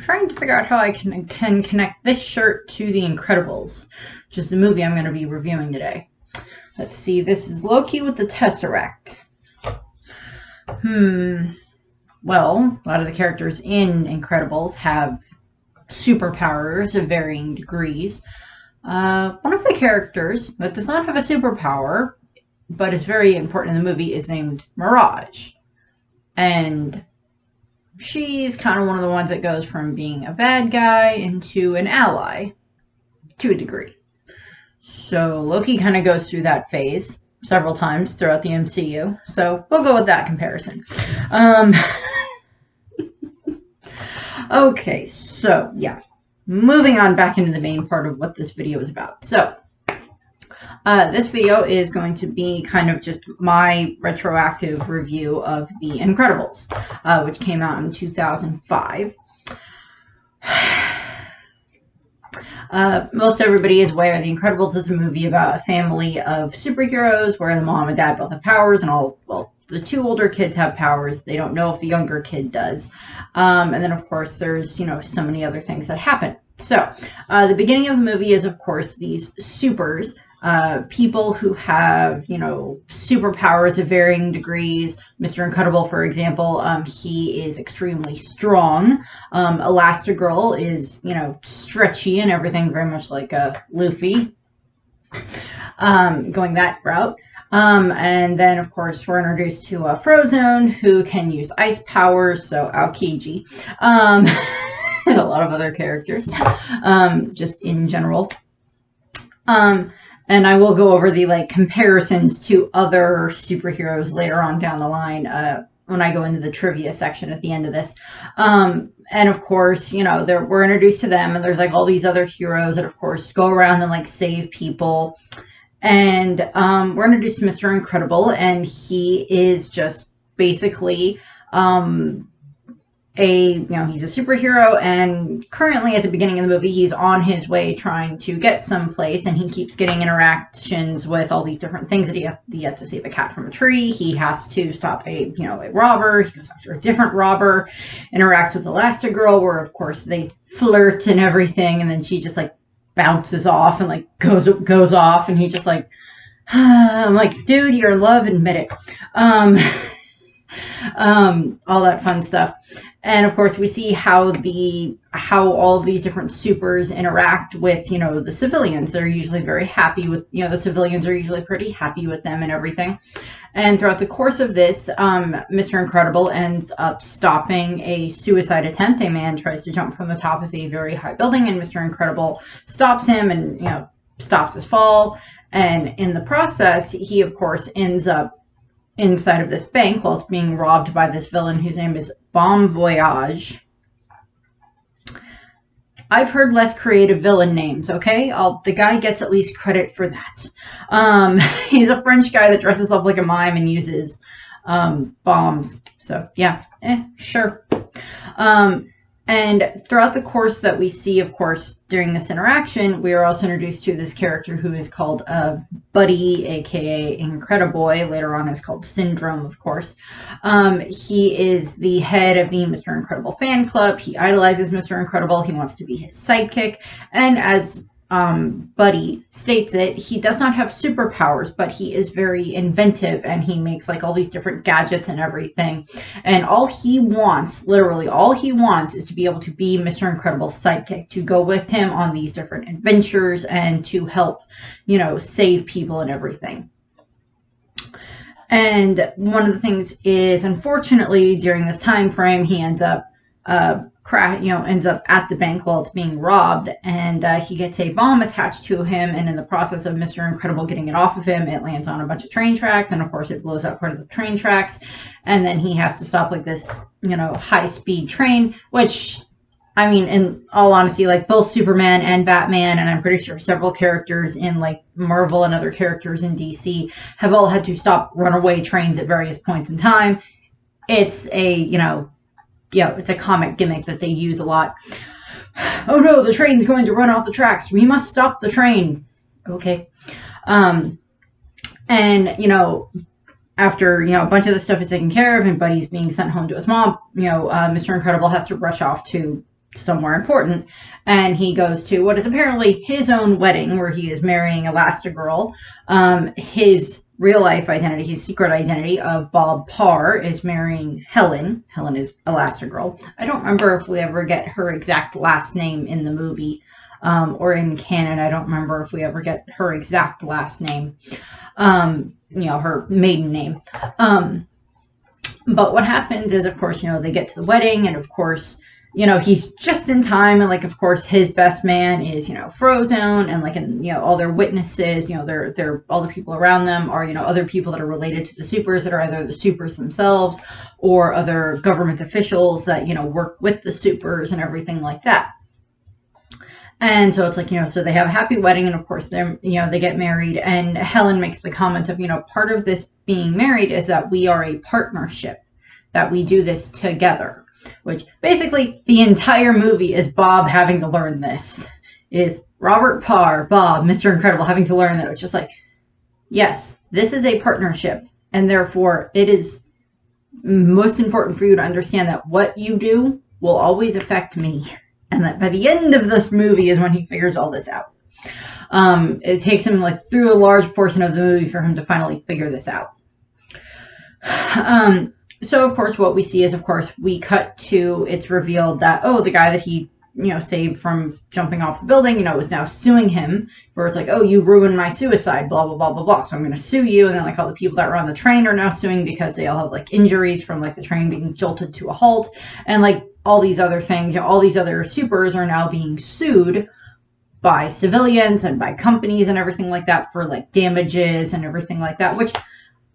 trying to figure out how I can connect this shirt to The Incredibles, which is the movie I'm going to be reviewing today. Let's see, this is Loki with the Tesseract. Well, a lot of the characters in Incredibles have superpowers of varying degrees. One of the characters that does not have a superpower, but is very important in the movie, is named Mirage. And she's kind of one of the ones that goes from being a bad guy into an ally, to a degree. So Loki kind of goes through that phase several times throughout the MCU. So we'll go with that comparison. Okay, so yeah. Moving on back into the main part of what this video is about. So, this video is going to be kind of just my retroactive review of The Incredibles, which came out in 2005. Most everybody is aware The Incredibles is a movie about a family of superheroes where the mom and dad both have powers, and the two older kids have powers. They don't know if the younger kid does. And then, of course, there's, so many other things that happen. So, the beginning of the movie is, of course, these supers, people who have, superpowers of varying degrees. Mr. Incredible, for example, he is extremely strong. Elastigirl is, stretchy and everything, very much like Luffy, going that route. And then, of course, we're introduced to Frozone, who can use ice powers, so Aokiji, and a lot of other characters, just in general. And I will go over the, comparisons to other superheroes later on down the line, when I go into the trivia section at the end of this. And, of course, we're introduced to them, and there's, all these other heroes that, of course, go around and, save people. And we're introduced to Mr. Incredible, and he is just basically he's a superhero, and currently at the beginning of the movie, he's on his way trying to get someplace, and he keeps getting interactions with all these different things that he has to save a cat from a tree. He has to stop a robber. He goes after a different robber, interacts with Elastigirl, where, of course, they flirt and everything, and then she just, bounces off and goes off, and he's just I'm like, dude, you're in love, admit it. All that fun stuff. And of course we see how all of these different supers interact with, the civilians. They're usually very happy with, the civilians are usually pretty happy with them and everything. And throughout the course of this, Mr. Incredible ends up stopping a suicide attempt. A man tries to jump from the top of a very high building, and Mr. Incredible stops him and, stops his fall. And in the process, he, of course, ends up inside of this bank while it's being robbed by this villain whose name is Bon Voyage. I've heard less creative villain names, okay? The guy gets at least credit for that. He's a French guy that dresses up like a mime and uses bombs. So, yeah, sure. And throughout the course that we see, of course, during this interaction, we are also introduced to this character who is called Buddy, aka Incrediboy. Later on is called Syndrome, of course. He is the head of the Mr. Incredible fan club. He idolizes Mr. Incredible. He wants to be his sidekick. And as Buddy states it, he does not have superpowers, but he is very inventive, and he makes all these different gadgets and everything. And all he wants, literally all he wants, is to be able to be Mr. Incredible's sidekick, to go with him on these different adventures and to help, save people and everything. And one of the things is, unfortunately, during this time frame, he ends up ends up at the bank while it's being robbed, and he gets a bomb attached to him, and in the process of Mr. Incredible getting it off of him, it lands on a bunch of train tracks, and of course it blows up part of the train tracks, and then he has to stop this, high-speed train, which, I mean, in all honesty, both Superman and Batman, and I'm pretty sure several characters in Marvel and other characters in DC have all had to stop runaway trains at various points in time. It's a, it's a comic gimmick that they use a lot. Oh no, the train's going to run off the tracks. We must stop the train. Okay. And, after, a bunch of the stuff is taken care of and Buddy's being sent home to his mom, Mr. Incredible has to rush off to, somewhere important, and he goes to what is apparently his own wedding where he is marrying Elastigirl. His real life identity, his secret identity of Bob Parr, is marrying Helen. Helen is Elastigirl. I don't remember if we ever get her exact last name in the movie, or in canon. I don't remember if we ever get her exact last name, her maiden name. But what happens is, of course, they get to the wedding, and of course, he's just in time, and of course, his best man is, Frozone, and all their witnesses, they're all the people around them are, other people that are related to the supers that are either the supers themselves or other government officials that, work with the supers and everything like that. And so it's so they have a happy wedding, and of course they get married, and Helen makes the comment of, part of this being married is that we are a partnership, that we do this together. Which basically the entire movie is Bob having to learn this. Is Robert Parr, Bob, Mr. Incredible, having to learn that. It's just yes, this is a partnership, and therefore it is most important for you to understand that what you do will always affect me. And that by the end of this movie is when he figures all this out. It takes him through a large portion of the movie for him to finally figure this out. So, of course, what we see is, of course, we cut to, it's revealed that, the guy that he, saved from jumping off the building, is now suing him, where it's you ruined my suicide, blah, blah, blah, blah, blah. So I'm going to sue you. And then, all the people that were on the train are now suing because they all have, injuries from, the train being jolted to a halt. And, all these other things, all these other supers are now being sued by civilians and by companies and everything like that for, damages and everything like that, which...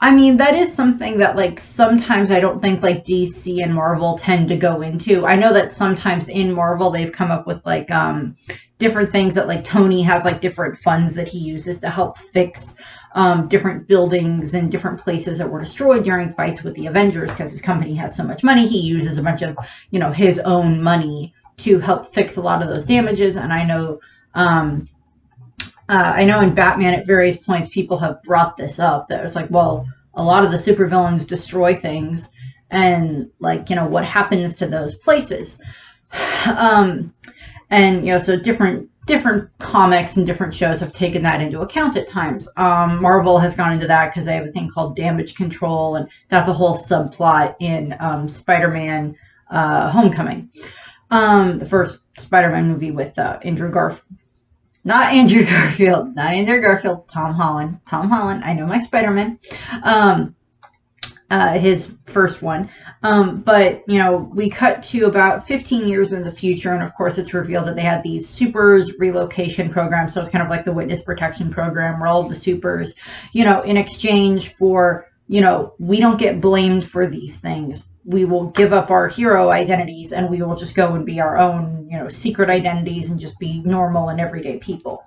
I mean, that is something that, sometimes I don't think, DC and Marvel tend to go into. I know that sometimes in Marvel they've come up with, different things that, Tony has, different funds that he uses to help fix different buildings and different places that were destroyed during fights with the Avengers, because his company has so much money. He uses a bunch of, his own money to help fix a lot of those damages, and I know in Batman at various points people have brought this up, that it's well, a lot of the supervillains destroy things, and what happens to those places. And so different comics and different shows have taken that into account at times. Marvel has gone into that because they have a thing called damage control, and that's a whole subplot in Spider-Man Homecoming, the first Spider-Man movie with Andrew Garfield. Not Andrew Garfield. Tom Holland. I know my Spider-Man. His first one. But, we cut to about 15 years in the future, and of course it's revealed that they had these supers relocation programs. So it's kind of like the witness protection program, where all of the supers, in exchange for, we don't get blamed for these things. We will give up our hero identities, and we will just go and be our own, secret identities, and just be normal and everyday people.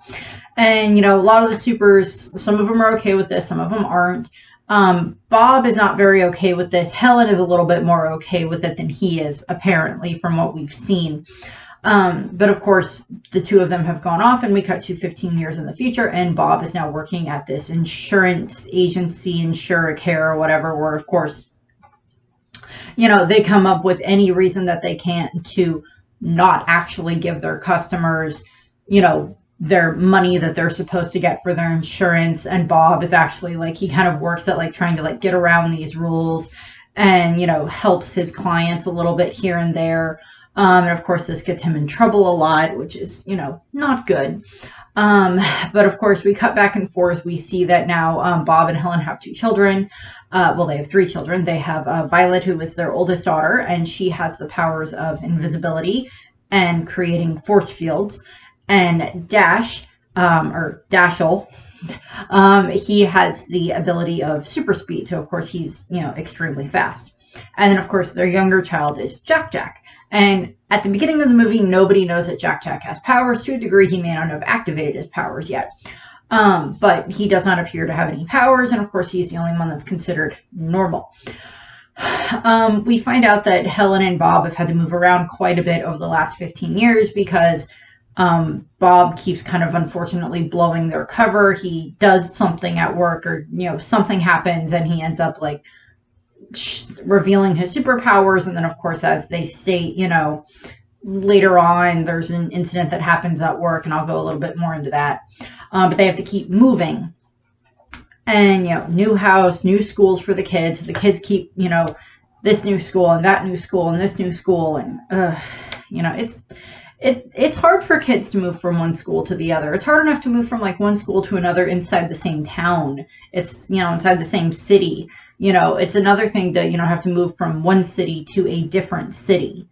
And, a lot of the supers, some of them are okay with this, some of them aren't. Bob is not very okay with this. Helen is a little bit more okay with it than he is, apparently, from what we've seen. But of course, the two of them have gone off, and we cut to 15 years in the future, and Bob is now working at this insurance agency, Insuricare or whatever, where, of course, they come up with any reason that they can to not actually give their customers, their money that they're supposed to get for their insurance. And Bob is actually he kind of works at trying to get around these rules, and helps his clients a little bit here and there. And of course this gets him in trouble a lot, which is not good. But of course we cut back and forth. We see that now Bob and Helen have 2 children. Well, they have 3 children. They have Violet, who is their oldest daughter, and she has the powers of invisibility and creating force fields. And Dash, or Dashel, he has the ability of super speed. So, of course, he's, extremely fast. And then, of course, their younger child is Jack. And at the beginning of the movie, nobody knows that Jack has powers. To a degree, he may not have activated his powers yet. But he does not appear to have any powers. And, of course, he's the only one that's considered normal. We find out that Helen and Bob have had to move around quite a bit over the last 15 years because Bob keeps kind of unfortunately blowing their cover. He does something at work, or something happens, and he ends up revealing his superpowers. And then of course, as they state, later on, there's an incident that happens at work, and I'll go a little bit more into that. But they have to keep moving. And, new house, new schools for the kids. The kids keep, this new school and that new school and this new school. And, it's hard for kids to move from one school to the other. It's hard enough to move from like one school to another inside the same town. It's, inside the same city. It's another thing to, have to move from one city to a different city.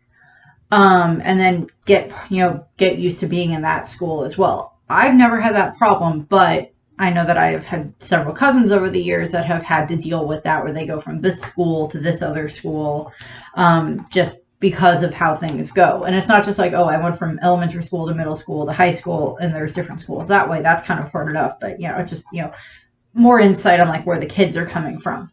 And then get used to being in that school as well. I've never had that problem, but I know that I have had several cousins over the years that have had to deal with that, where they go from this school to this other school, just because of how things go. And it's not just like, oh, I went from elementary school to middle school to high school, and there's different schools that way. That's kind of hard enough, but it's just, more insight on like where the kids are coming from.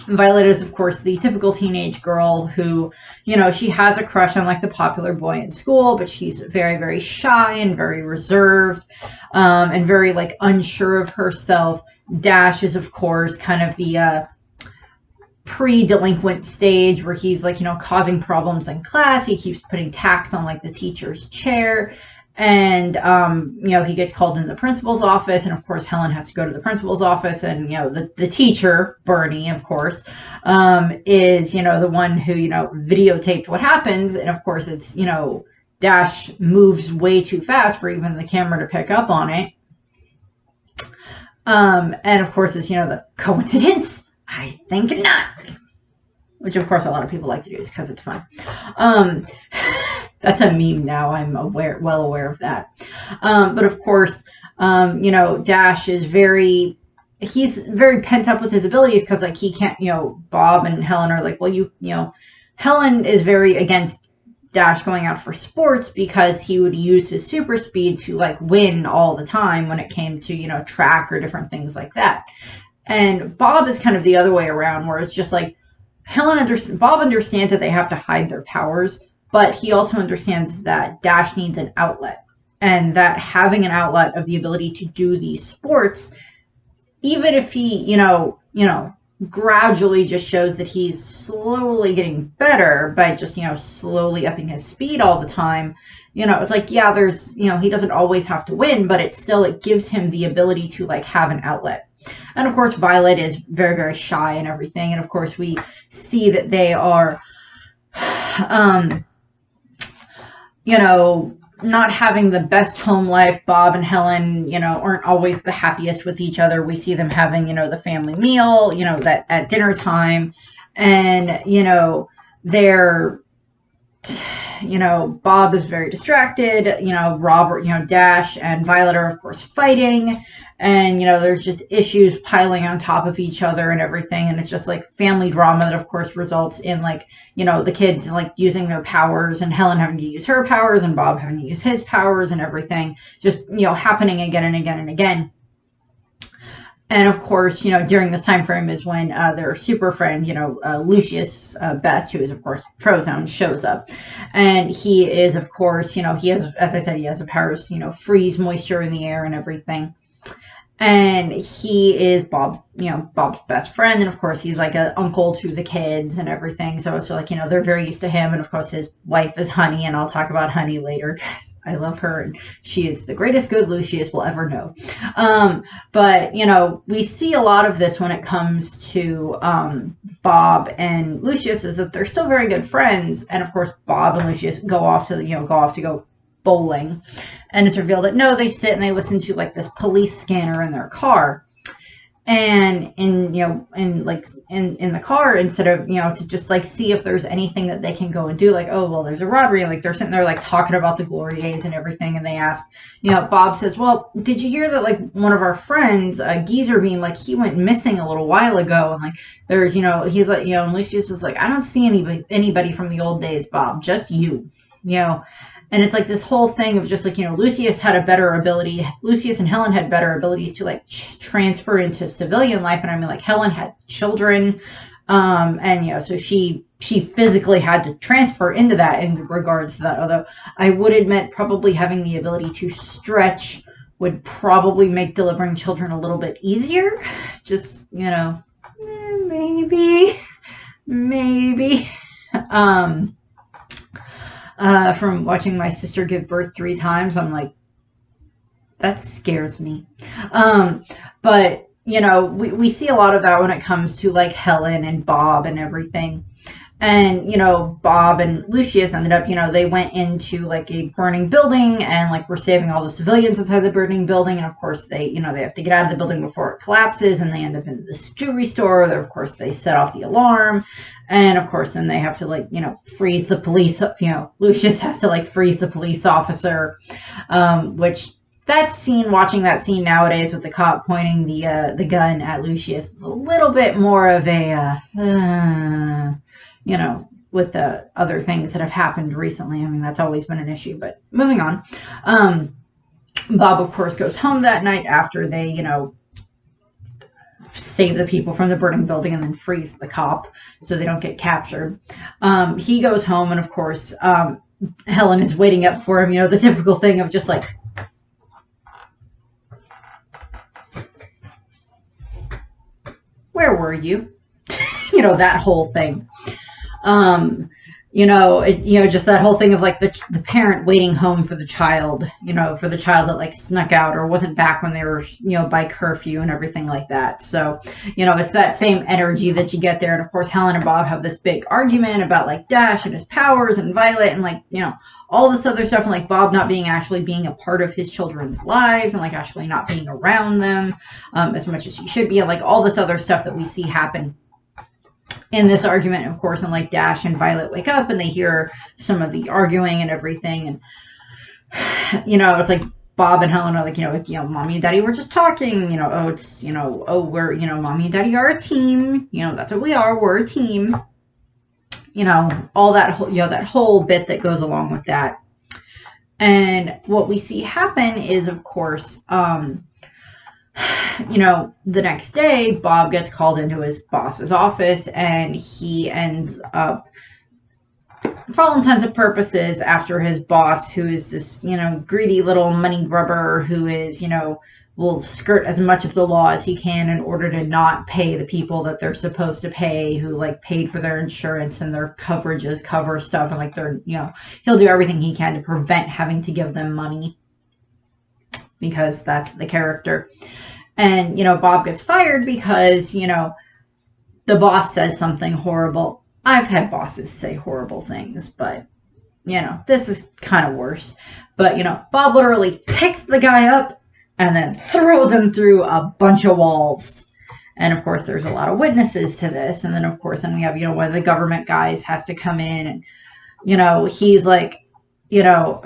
Violet is, of course, the typical teenage girl who, she has a crush on like the popular boy in school, but she's very, very shy and very reserved, and very like unsure of herself. Dash is, of course, kind of the pre-delinquent stage where he's like, causing problems in class. He keeps putting tacks on like the teacher's chair. And, he gets called into the principal's office, and of course Helen has to go to the principal's office, and, the teacher, Bernie, of course, is, the one who, videotaped what happens. And of course it's, Dash moves way too fast for even the camera to pick up on it. And of course it's, the coincidence? I think not. Which of course a lot of people like to do just because it's fun. That's a meme now. I'm well aware of that. But of course, Dash is he's very pent up with his abilities because like he can't, Bob and Helen are like, well, Helen is very against Dash going out for sports because he would use his super speed to like win all the time when it came to, track or different things like that. And Bob is kind of the other way around, where it's just like Bob understands that they have to hide their powers, but he also understands that Dash needs an outlet, and that having an outlet of the ability to do these sports, even if he, gradually just shows that he's slowly getting better by just, slowly upping his speed all the time, it's like, yeah, there's, he doesn't always have to win, but it gives him the ability to like have an outlet. And of course, Violet is very, very shy and everything. And of course, we see that they are, not having the best home life. Bob and Helen, aren't always the happiest with each other. We see them having, the family meal, that at dinner time. And, they're, Bob is very distracted. Robert, Dash and Violet are, of course, fighting. And, there's just issues piling on top of each other and everything. And it's just like family drama that, of course, results in like, the kids like using their powers, and Helen having to use her powers, and Bob having to use his powers, and everything just, happening again and again and again. And of course, during this time frame is when their super friend, Lucius Best, who is, of course, Frozone, shows up. And he is, of course, he has, as I said, he has the powers to, freeze moisture in the air and everything. And he is Bob's best friend. And of course, he's like an uncle to the kids and everything. So it's like, they're very used to him. And of course, his wife is Honey. And I'll talk about Honey later because I love her. And she is the greatest good Lucius will ever know. But, we see a lot of this when it comes to Bob and Lucius, is that they're still very good friends. And of course, Bob and Lucius go off to go bowling, and it's revealed that no, they sit and they listen to like this police scanner in their car, and in the car, instead of to just like see if there's anything that they can go and do, like, oh well, there's a robbery, like they're sitting there like talking about the glory days and everything, and they ask, Bob says, well, did you hear that like one of our friends, Geezer Beam, like he went missing a little while ago, and like there's he's like, and Lucius was like, I don't see anybody from the old days, Bob, just you. And it's like this whole thing of just like, Lucius had a better ability. Lucius and Helen had better abilities to like transfer into civilian life. And I mean, like Helen had children. And, so she physically had to transfer into that in regards to that. Although I would admit probably having the ability to stretch would probably make delivering children a little bit easier. Just, maybe. from watching my sister give birth 3 times. I'm like, that scares me. But, you know, we see a lot of that when it comes to like Helen and Bob and everything. And, you know, Bob and Lucius ended up, you know, they went into like a burning building and like were saving all the civilians inside the burning building. And of course they, you know, they have to get out of the building before it collapses, and they end up in this jewelry store. There, of course, they set off the alarm. And of course, then they have to like, you know, freeze the police, you know, Lucius has to like freeze the police officer, which that scene, watching that scene nowadays with the cop pointing the gun at Lucius is a little bit more of a, you know, with the other things that have happened recently. I mean, that's always been an issue, but moving on. Bob, of course, goes home that night after they, you know, save the people from the burning building and then freeze the cop so they don't get captured. He goes home, and of course, Helen is waiting up for him, you know, the typical thing of just like, where were you? You know, that whole thing. You know, just that whole thing of like the parent waiting home for the child, you know, for the child that like snuck out or wasn't back when they were, you know, by curfew and everything like that. So, you know, it's that same energy that you get there. And of course, Helen and Bob have this big argument about like Dash and his powers and Violet and like, you know, all this other stuff, and like Bob not being a part of his children's lives and like actually not being around them as much as he should be, and like all this other stuff that we see happen in this argument, of course. And like Dash and Violet wake up and they hear some of the arguing and everything, and you know, it's like Bob and Helen are like, you know, mommy and daddy were just talking, you know, oh, it's, you know, oh, we're, you know, mommy and daddy are a team, you know, that's what we are, we're a team, you know, all that whole, you know, that whole bit that goes along with that. And what we see happen is, of course, you know, the next day, Bob gets called into his boss's office, and he ends up, for all intents and purposes, after his boss, who is this, you know, greedy little money grubber who is, you know, will skirt as much of the law as he can in order to not pay the people that they're supposed to pay, who like paid for their insurance and their coverages, cover stuff, and like they're, you know, he'll do everything he can to prevent having to give them money because that's the character. And, you know, Bob gets fired because, you know, the boss says something horrible. I've had bosses say horrible things, but, you know, this is kind of worse. But, you know, Bob literally picks the guy up and then throws him through a bunch of walls. And, of course, there's a lot of witnesses to this. And then, of course, then we have, you know, one of the government guys has to come in and, you know, he's like, you know,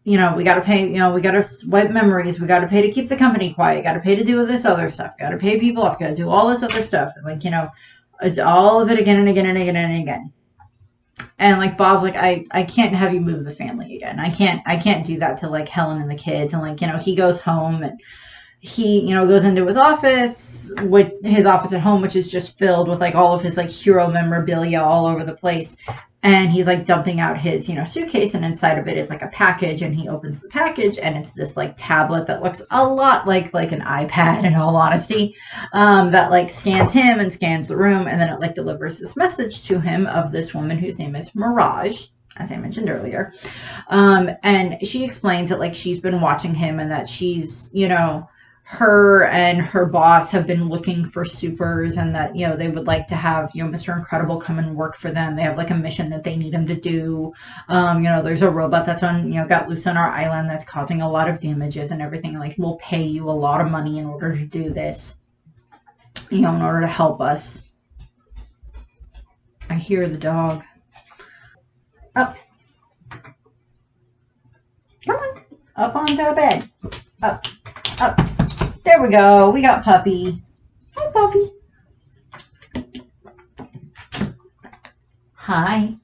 we got to pay, you know, we got to wipe memories. We got to pay to keep the company quiet. Got to pay to do this other stuff. Got to pay people off. Got to do all this other stuff. And like, you know, all of it again and again and again and again. And like, Bob's like, I can't have you move the family again. I can't do that to like Helen and the kids. And like, you know, he goes home and he, you know, goes into his office, with his office at home, which is just filled with like all of his like hero memorabilia all over the place. And he's like dumping out his, you know, suitcase, and inside of it is like a package, and he opens the package and it's this like tablet that looks a lot like an iPad, in all honesty, that like scans him and scans the room, and then it like delivers this message to him of this woman whose name is Mirage, as I mentioned earlier. And she explains that like she's been watching him, and that she's, you know, her and her boss have been looking for supers, and that, you know, they would like to have, you know, Mr. Incredible come and work for them. They have like a mission that they need him to do. You know, there's a robot that's on, you know, got loose on our island that's causing a lot of damages and everything. Like, we'll pay you a lot of money in order to do this, you know, in order to help us. I hear the dog. Up. Come on. Up onto the bed. Up. Up. There we go. We got Puppy. Hi, Puppy. Hi.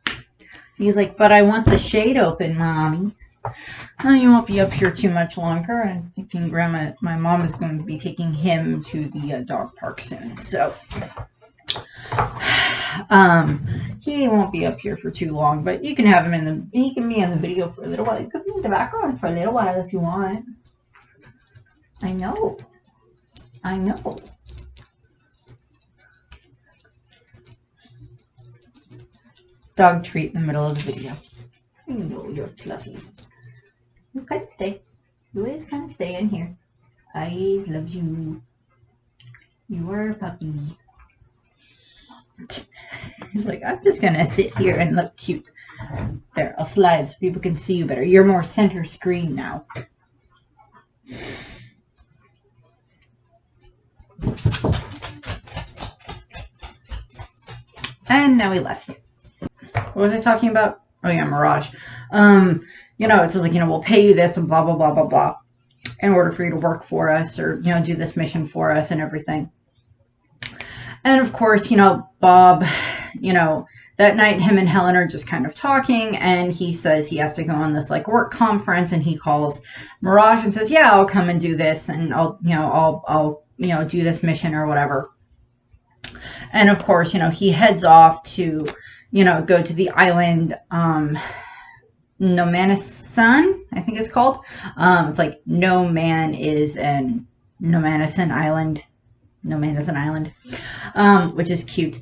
He's like, but I want the shade open, Mommy. Oh, you won't be up here too much longer. I'm thinking my mom is going to be taking him to the dog park soon. So, he won't be up here for too long, but you can have him he can be in the video for a little while. You could be in the background for a little while if you want. I know. I know. Dog treat in the middle of the video. You know you're fluffy. You can stay. You always can stay in here. I always love you. You are a puppy. He's like, I'm just gonna sit here and look cute. There, I'll slide so people can see you better. You're more center screen now. And now we left. What was I talking about? Oh yeah, Mirage. It's like, we'll pay you this and blah, blah, blah, blah, blah, in order for you to work for us or, do this mission for us and everything. And of course, Bob, that night him and Helen are just kind of talking, and he says he has to go on this like work conference, and he calls Mirage and says, yeah, I'll come and do this, and I'll do this mission or whatever. And of course, he heads off to, go to the island, Nomanisan, I think it's called. It's like Nomanisan Island, which is cute.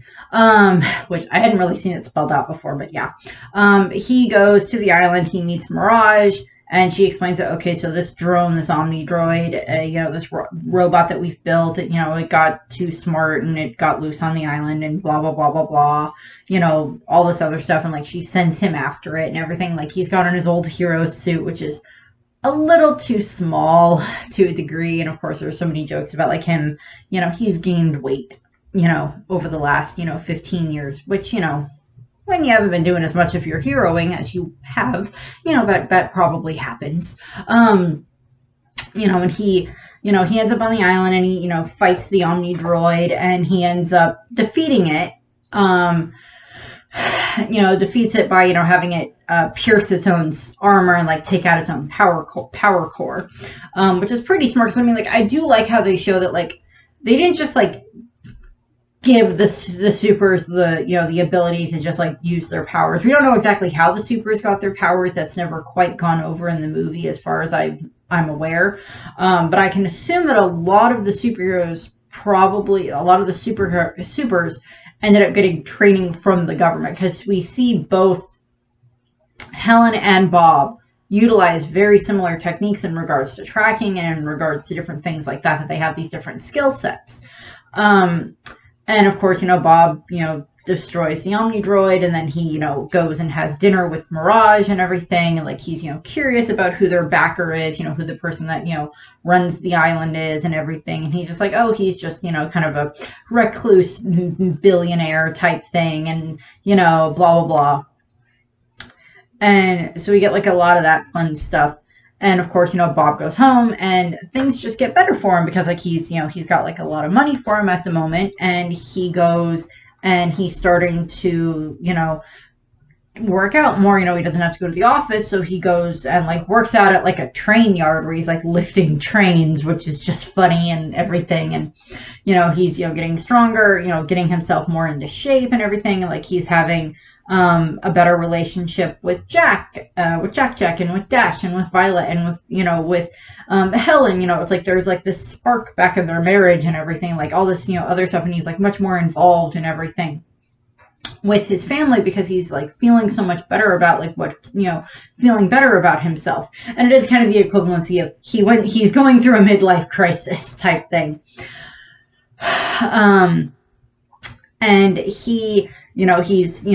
Which I hadn't really seen it spelled out before, but yeah. He goes to the island, he meets Mirage, and she explains that, okay, so this drone, this Omni droid, this robot that we've built, it got too smart and it got loose on the island and blah, blah, blah, blah, blah, all this other stuff. And like, she sends him after it and everything. Like, he's got on his old hero suit, which is a little too small to a degree. And of course, there's so many jokes about like him, he's gained weight, over the last, 15 years, which, when you haven't been doing as much of your heroing as you have, that probably happens. And he ends up on the island and he, fights the Omni droid and he ends up defeating it. Defeats it by, having it pierce its own armor and like take out its own power core, which is pretty smart. Because I mean, like, I do like how they show that like they didn't just like give the supers the ability to just like use their powers. We don't know exactly how the supers got their powers. That's never quite gone over in the movie as far as I'm aware. But I can assume that a lot of the supers ended up getting training from the government, because we see both Helen and Bob utilize very similar techniques in regards to tracking and in regards to different things like that they have these different skill sets. And of course, Bob, destroys the Omni droid, and then he, goes and has dinner with Mirage and everything. And like, he's, curious about who their backer is, who the person that, runs the island is and everything. And he's just like, oh, he's just, kind of a recluse billionaire type thing. And, blah, blah, blah. And so we get like a lot of that fun stuff. And of course, Bob goes home and things just get better for him because like he's got like a lot of money for him at the moment, and he goes and he's starting to, work out more. He doesn't have to go to the office, so he goes and like works out at like a train yard where he's like lifting trains, which is just funny and everything. And he's getting stronger, getting himself more into shape and everything. And like he's having a better relationship with Jack and with Dash and with Violet and with Helen. It's like there's like this spark back in their marriage and everything, like all this other stuff, and he's like much more involved in everything with his family because he's like feeling so much better about like feeling better about himself. And it is kind of the equivalency of he's going through a midlife crisis type thing. And he he's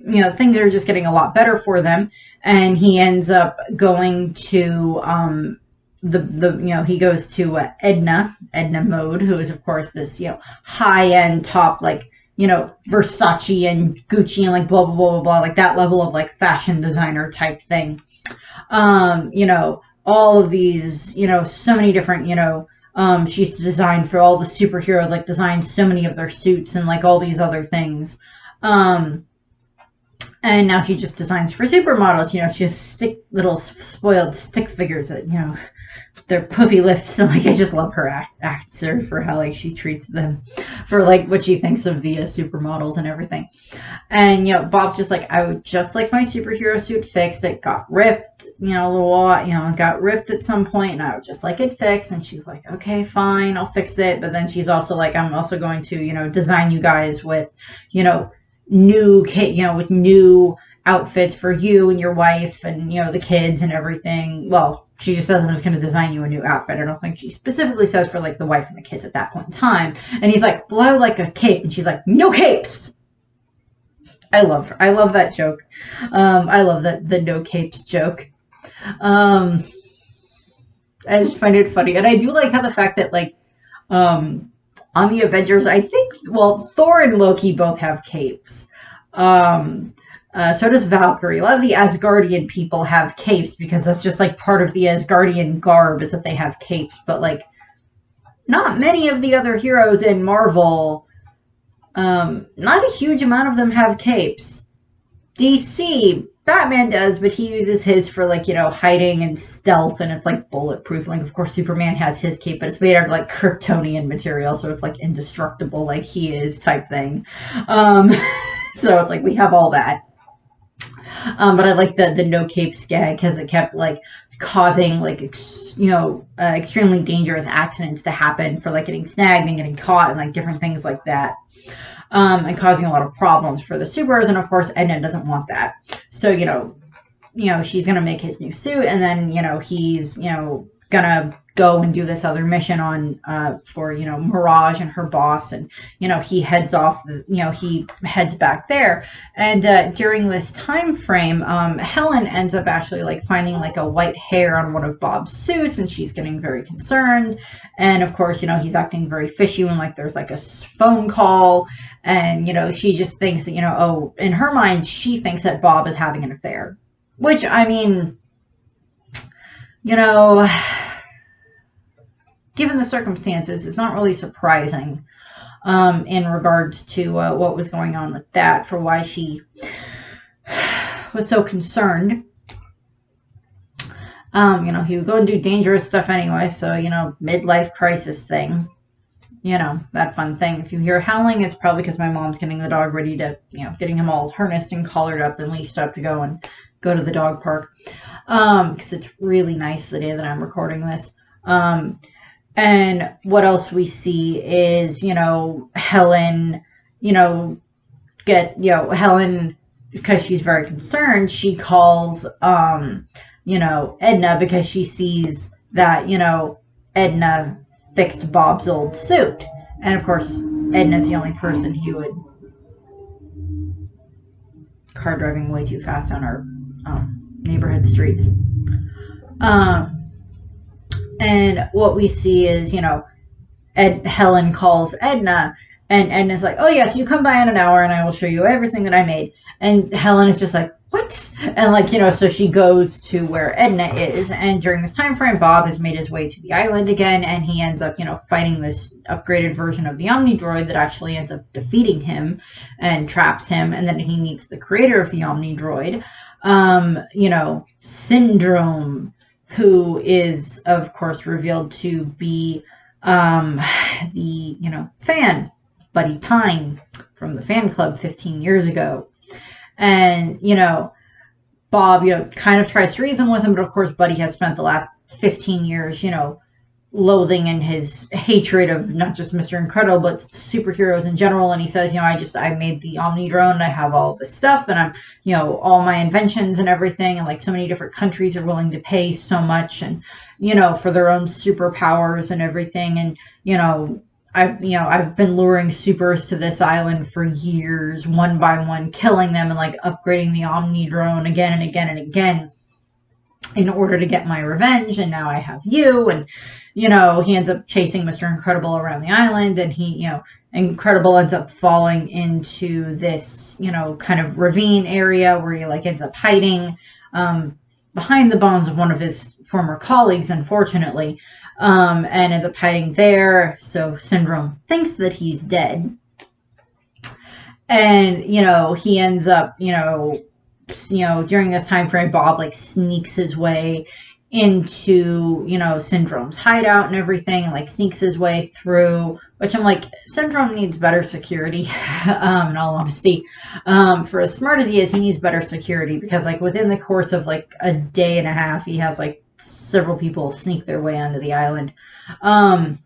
things are just getting a lot better for them, and he ends up going to he goes to Edna Mode, who is of course this high end top like Versace and Gucci and like blah blah blah blah blah, like that level of like fashion designer type thing. All of these so many different she used to design for all the superheroes, like designed so many of their suits and like all these other things. And now she just designs for supermodels. She has little spoiled stick figures that, their puffy lips. And like, I just love her actor for how like she treats them for like what she thinks of the supermodels and everything. And, Bob's just like, I would just like my superhero suit fixed. It got ripped, a little while, it got ripped at some point, and I would just like it fixed. And she's like, okay, fine, I'll fix it. But then she's also like, I'm also going to, design you guys with, new kit, with new outfits for you and your wife and, you know, the kids and everything. Well, she just says, I'm just going to design you a new outfit. I don't think she specifically says for like the wife and the kids at that point in time. And he's like, well, I would like a cape. And she's like, no capes. I love her. I love that joke. I love the no capes joke. I just find it funny. And I do like how the fact that, like, on the Avengers, I think, well, Thor and Loki both have capes. So does Valkyrie. A lot of the Asgardian people have capes because that's just like part of the Asgardian garb is that they have capes. But like, not many of the other heroes in Marvel, not a huge amount of them have capes. DC, Batman does, but he uses his for like, you know, hiding and stealth, and it's like bulletproof. Like, of course, Superman has his cape, but it's made out of like Kryptonian material, so it's like indestructible, like he is type thing. So it's like we have all that. But I like the no capes gag because it kept like causing like extremely dangerous accidents to happen for like getting snagged and getting caught and like different things like that. And causing a lot of problems for the supers, and of course Edna doesn't want that. So you know she's gonna make his new suit, and then he's gonna go and do this other mission on for Mirage and her boss, and he heads off. He heads back there, and during this time frame, Helen ends up actually like finding like a white hair on one of Bob's suits, and she's getting very concerned. And of course, he's acting very fishy when like there's like a phone call, and she just thinks that oh, in her mind she thinks that Bob is having an affair, which I mean, given the circumstances, it's not really surprising in regards to what was going on with that, for why she was so concerned. He would go and do dangerous stuff anyway, so, midlife crisis thing. That fun thing. If you hear howling, it's probably because my mom's getting the dog ready to, getting him all harnessed and collared up and leashed up to go to the dog park. Because it's really nice the day that I'm recording this. And what else we see is, Helen, Helen, because she's very concerned, she calls, Edna, because she sees that, Edna fixed Bob's old suit. And of course, Edna's the only person he would... Car driving way too fast on our neighborhood streets. And what we see is, Helen calls Edna, and Edna's like, oh yes, you come by in an hour and I will show you everything that I made. And Helen is just like, what? And like, so she goes to where Edna is, and during this time frame, Bob has made his way to the island again, and he ends up, fighting this upgraded version of the Omni Droid that actually ends up defeating him and traps him, and then he meets the creator of the Omni Droid, Syndrome, who is, of course, revealed to be the, fan, Buddy Pine, from the fan club 15 years ago. And, Bob, kind of tries to reason with him, but of course, Buddy has spent the last 15 years, loathing in his hatred of not just Mr. Incredible, but superheroes in general. And he says, I made the Omni Drone, and I have all this stuff, and I'm, all my inventions and everything, and like so many different countries are willing to pay so much, and, for their own superpowers and everything. And, I've been luring supers to this island for years, one by one, killing them and like upgrading the Omni Drone again and again and again in order to get my revenge. And now I have you. And, he ends up chasing Mr. Incredible around the island, and he, Incredible ends up falling into this, kind of ravine area where he like ends up hiding behind the bones of one of his former colleagues, unfortunately. And ends up hiding there. So Syndrome thinks that he's dead. And, he ends up, during this time frame, Bob like sneaks his way into, Syndrome's hideout and everything, and like sneaks his way through, which I'm like, Syndrome needs better security, in all honesty. For as smart as he is, he needs better security, because like within the course of like a day and a half, he has like several people sneak their way onto the island. And,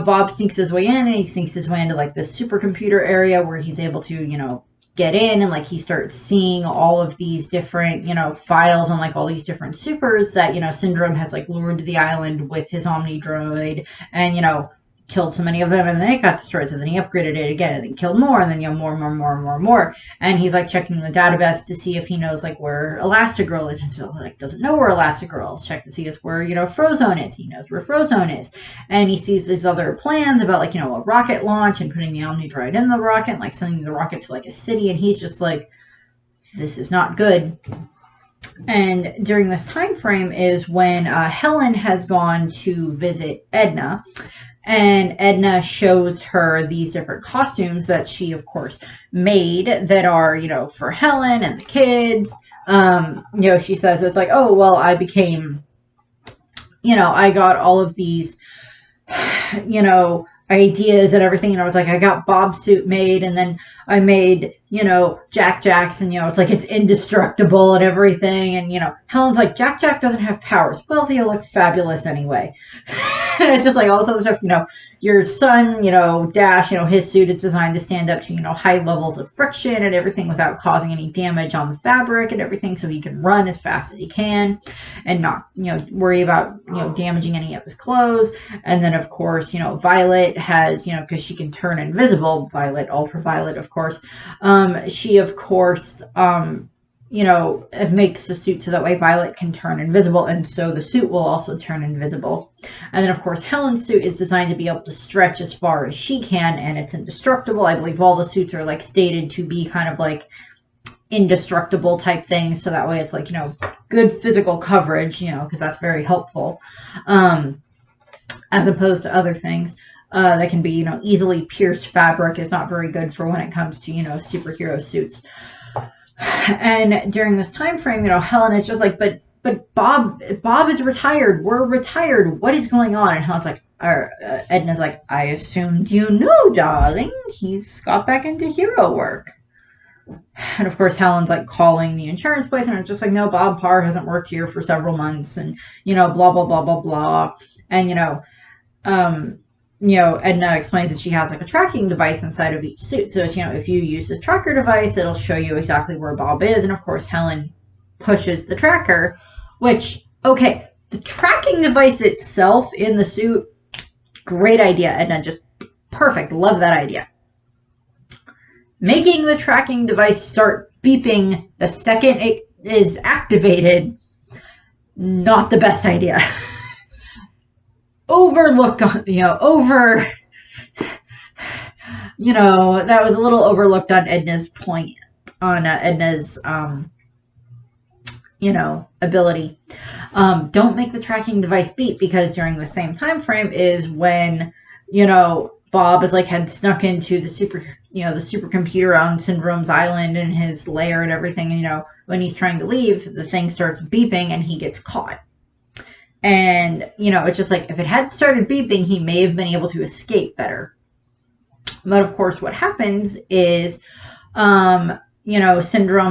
Bob sneaks his way in, and he sneaks his way into like this supercomputer area where he's able to, get in, and like he starts seeing all of these different, you know, files on like all these different supers that, you know, Syndrome has like lured to the island with his Omni droid, and, you know, killed so many of them, and then it got destroyed, so then he upgraded it again and then killed more, and then, you know, more, and he's like checking the database to see if he knows like where Elastigirl is, and so like doesn't know where Elastigirl is. Check to see is where, you know, Frozone is. He knows where Frozone is, and he sees these other plans about like, you know, a rocket launch and putting the Omni droid in the rocket, and, like sending the rocket to like a city, and he's just like, this is not good. And during this time frame is when Helen has gone to visit Edna, and Edna shows her these different costumes that she, of course, made that are, you know, for Helen and the kids. You know, she says it's like, oh, well, I became, you know, I got all of these, you know, ideas and everything. You know, it's like I got Bob's suit made, and then I made, you know, Jack Jackson. You know, it's like it's indestructible and everything. And, you know, Helen's like, Jack doesn't have powers. Well, he'll look fabulous anyway. And it's just like all this other stuff, you know, your son, you know, Dash, you know, his suit is designed to stand up to, you know, high levels of friction and everything without causing any damage on the fabric and everything, so he can run as fast as he can and not, you know, worry about, you know, damaging any of his clothes. And then, of course, you know, Violet has, you know, because she can turn invisible, Violet, ultraviolet, of course, she, of course, you know, it makes the suit so that way Violet can turn invisible, and so the suit will also turn invisible. And then, of course, Helen's suit is designed to be able to stretch as far as she can, and it's indestructible. I believe all the suits are, like, stated to be kind of, like, indestructible type things, so that way it's, like, you know, good physical coverage, you know, because that's very helpful, as opposed to other things. That can be, you know, easily pierced fabric is not very good for when it comes to, you know, superhero suits. And during this time frame, you know, Helen is just like, but Bob is retired. We're retired. What is going on? And Helen's like, Edna's like, I assumed you knew, darling. He's got back into hero work. And of course, Helen's like calling the insurance place, and it's just like, no, Bob Parr hasn't worked here for several months, and, you know, blah, blah, blah, blah, blah. And, you know, Edna explains that she has like a tracking device inside of each suit. So, you know, if you use this tracker device, it'll show you exactly where Bob is. And of course, Helen pushes the tracker, which, okay, the tracking device itself in the suit, great idea, Edna, just perfect. Love that idea. Making the tracking device start beeping the second it is activated, not the best idea. Overlooked on, that was a little overlooked on Edna's point, on Edna's, ability. Don't make the tracking device beep, because during the same time frame is when, Bob is like had snuck into the supercomputer on Syndrome's island and his lair and everything. And, when he's trying to leave, the thing starts beeping and he gets caught. And, it's just like, if it had started beeping, he may have been able to escape better. But of course, what happens is, Syndrome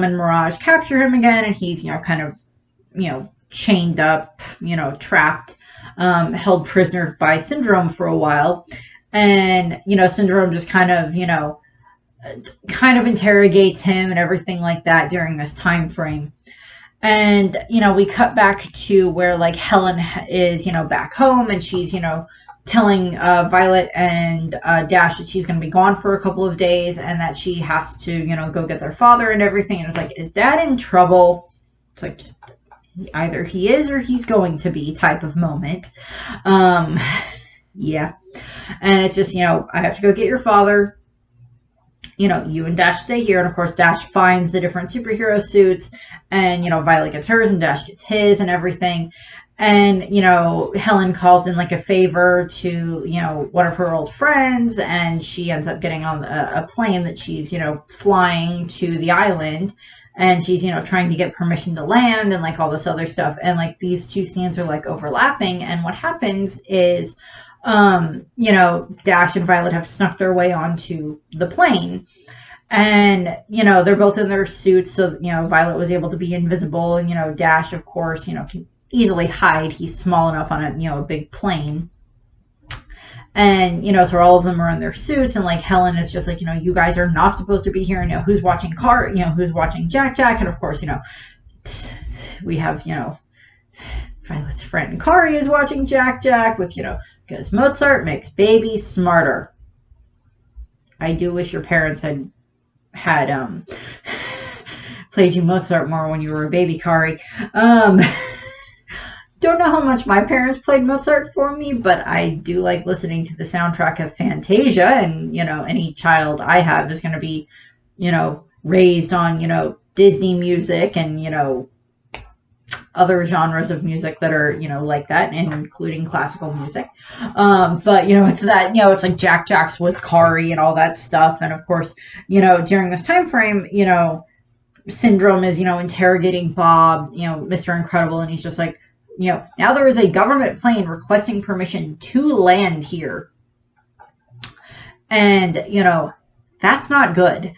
and Mirage capture him again, and he's, kind of, chained up, trapped, held prisoner by Syndrome for a while. And, Syndrome just kind of interrogates him and everything like that during this time frame. And, we cut back to where, like, Helen is, back home, and she's, telling Violet and Dash that she's going to be gone for a couple of days, and that she has to, go get their father and everything. And it's like, is Dad in trouble? It's like, just either he is or he's going to be type of moment. Yeah. And it's just, I have to go get your father. You and Dash stay here. And of course, Dash finds the different superhero suits, and, Violet gets hers and Dash gets his and everything. And, Helen calls in like a favor to, one of her old friends, and she ends up getting on a plane that she's, flying to the island, and she's, trying to get permission to land and like all this other stuff. And like these two scenes are like overlapping. And what happens is, Dash and Violet have snuck their way onto the plane, and, they're both in their suits. So, Violet was able to be invisible, and, Dash, of course, can easily hide. He's small enough on a, a big plane. And, so all of them are in their suits, and like Helen is just like, you guys are not supposed to be here. Who's watching who's watching Jack Jack? And of course, we have, Violet's friend Kari is watching Jack Jack with, because Mozart makes babies smarter. I do wish your parents had played you Mozart more when you were a baby, Kari. Don't know how much my parents played Mozart for me, but I do like listening to the soundtrack of Fantasia, and, any child I have is going to be, raised on, Disney music and, other genres of music that are, like that, including classical music. But, it's that, it's like Jack Jacks with Kari and all that stuff. And of course, during this time frame, Syndrome is, interrogating Bob, Mr. Incredible, and he's just like, now there is a government plane requesting permission to land here. And, that's not good.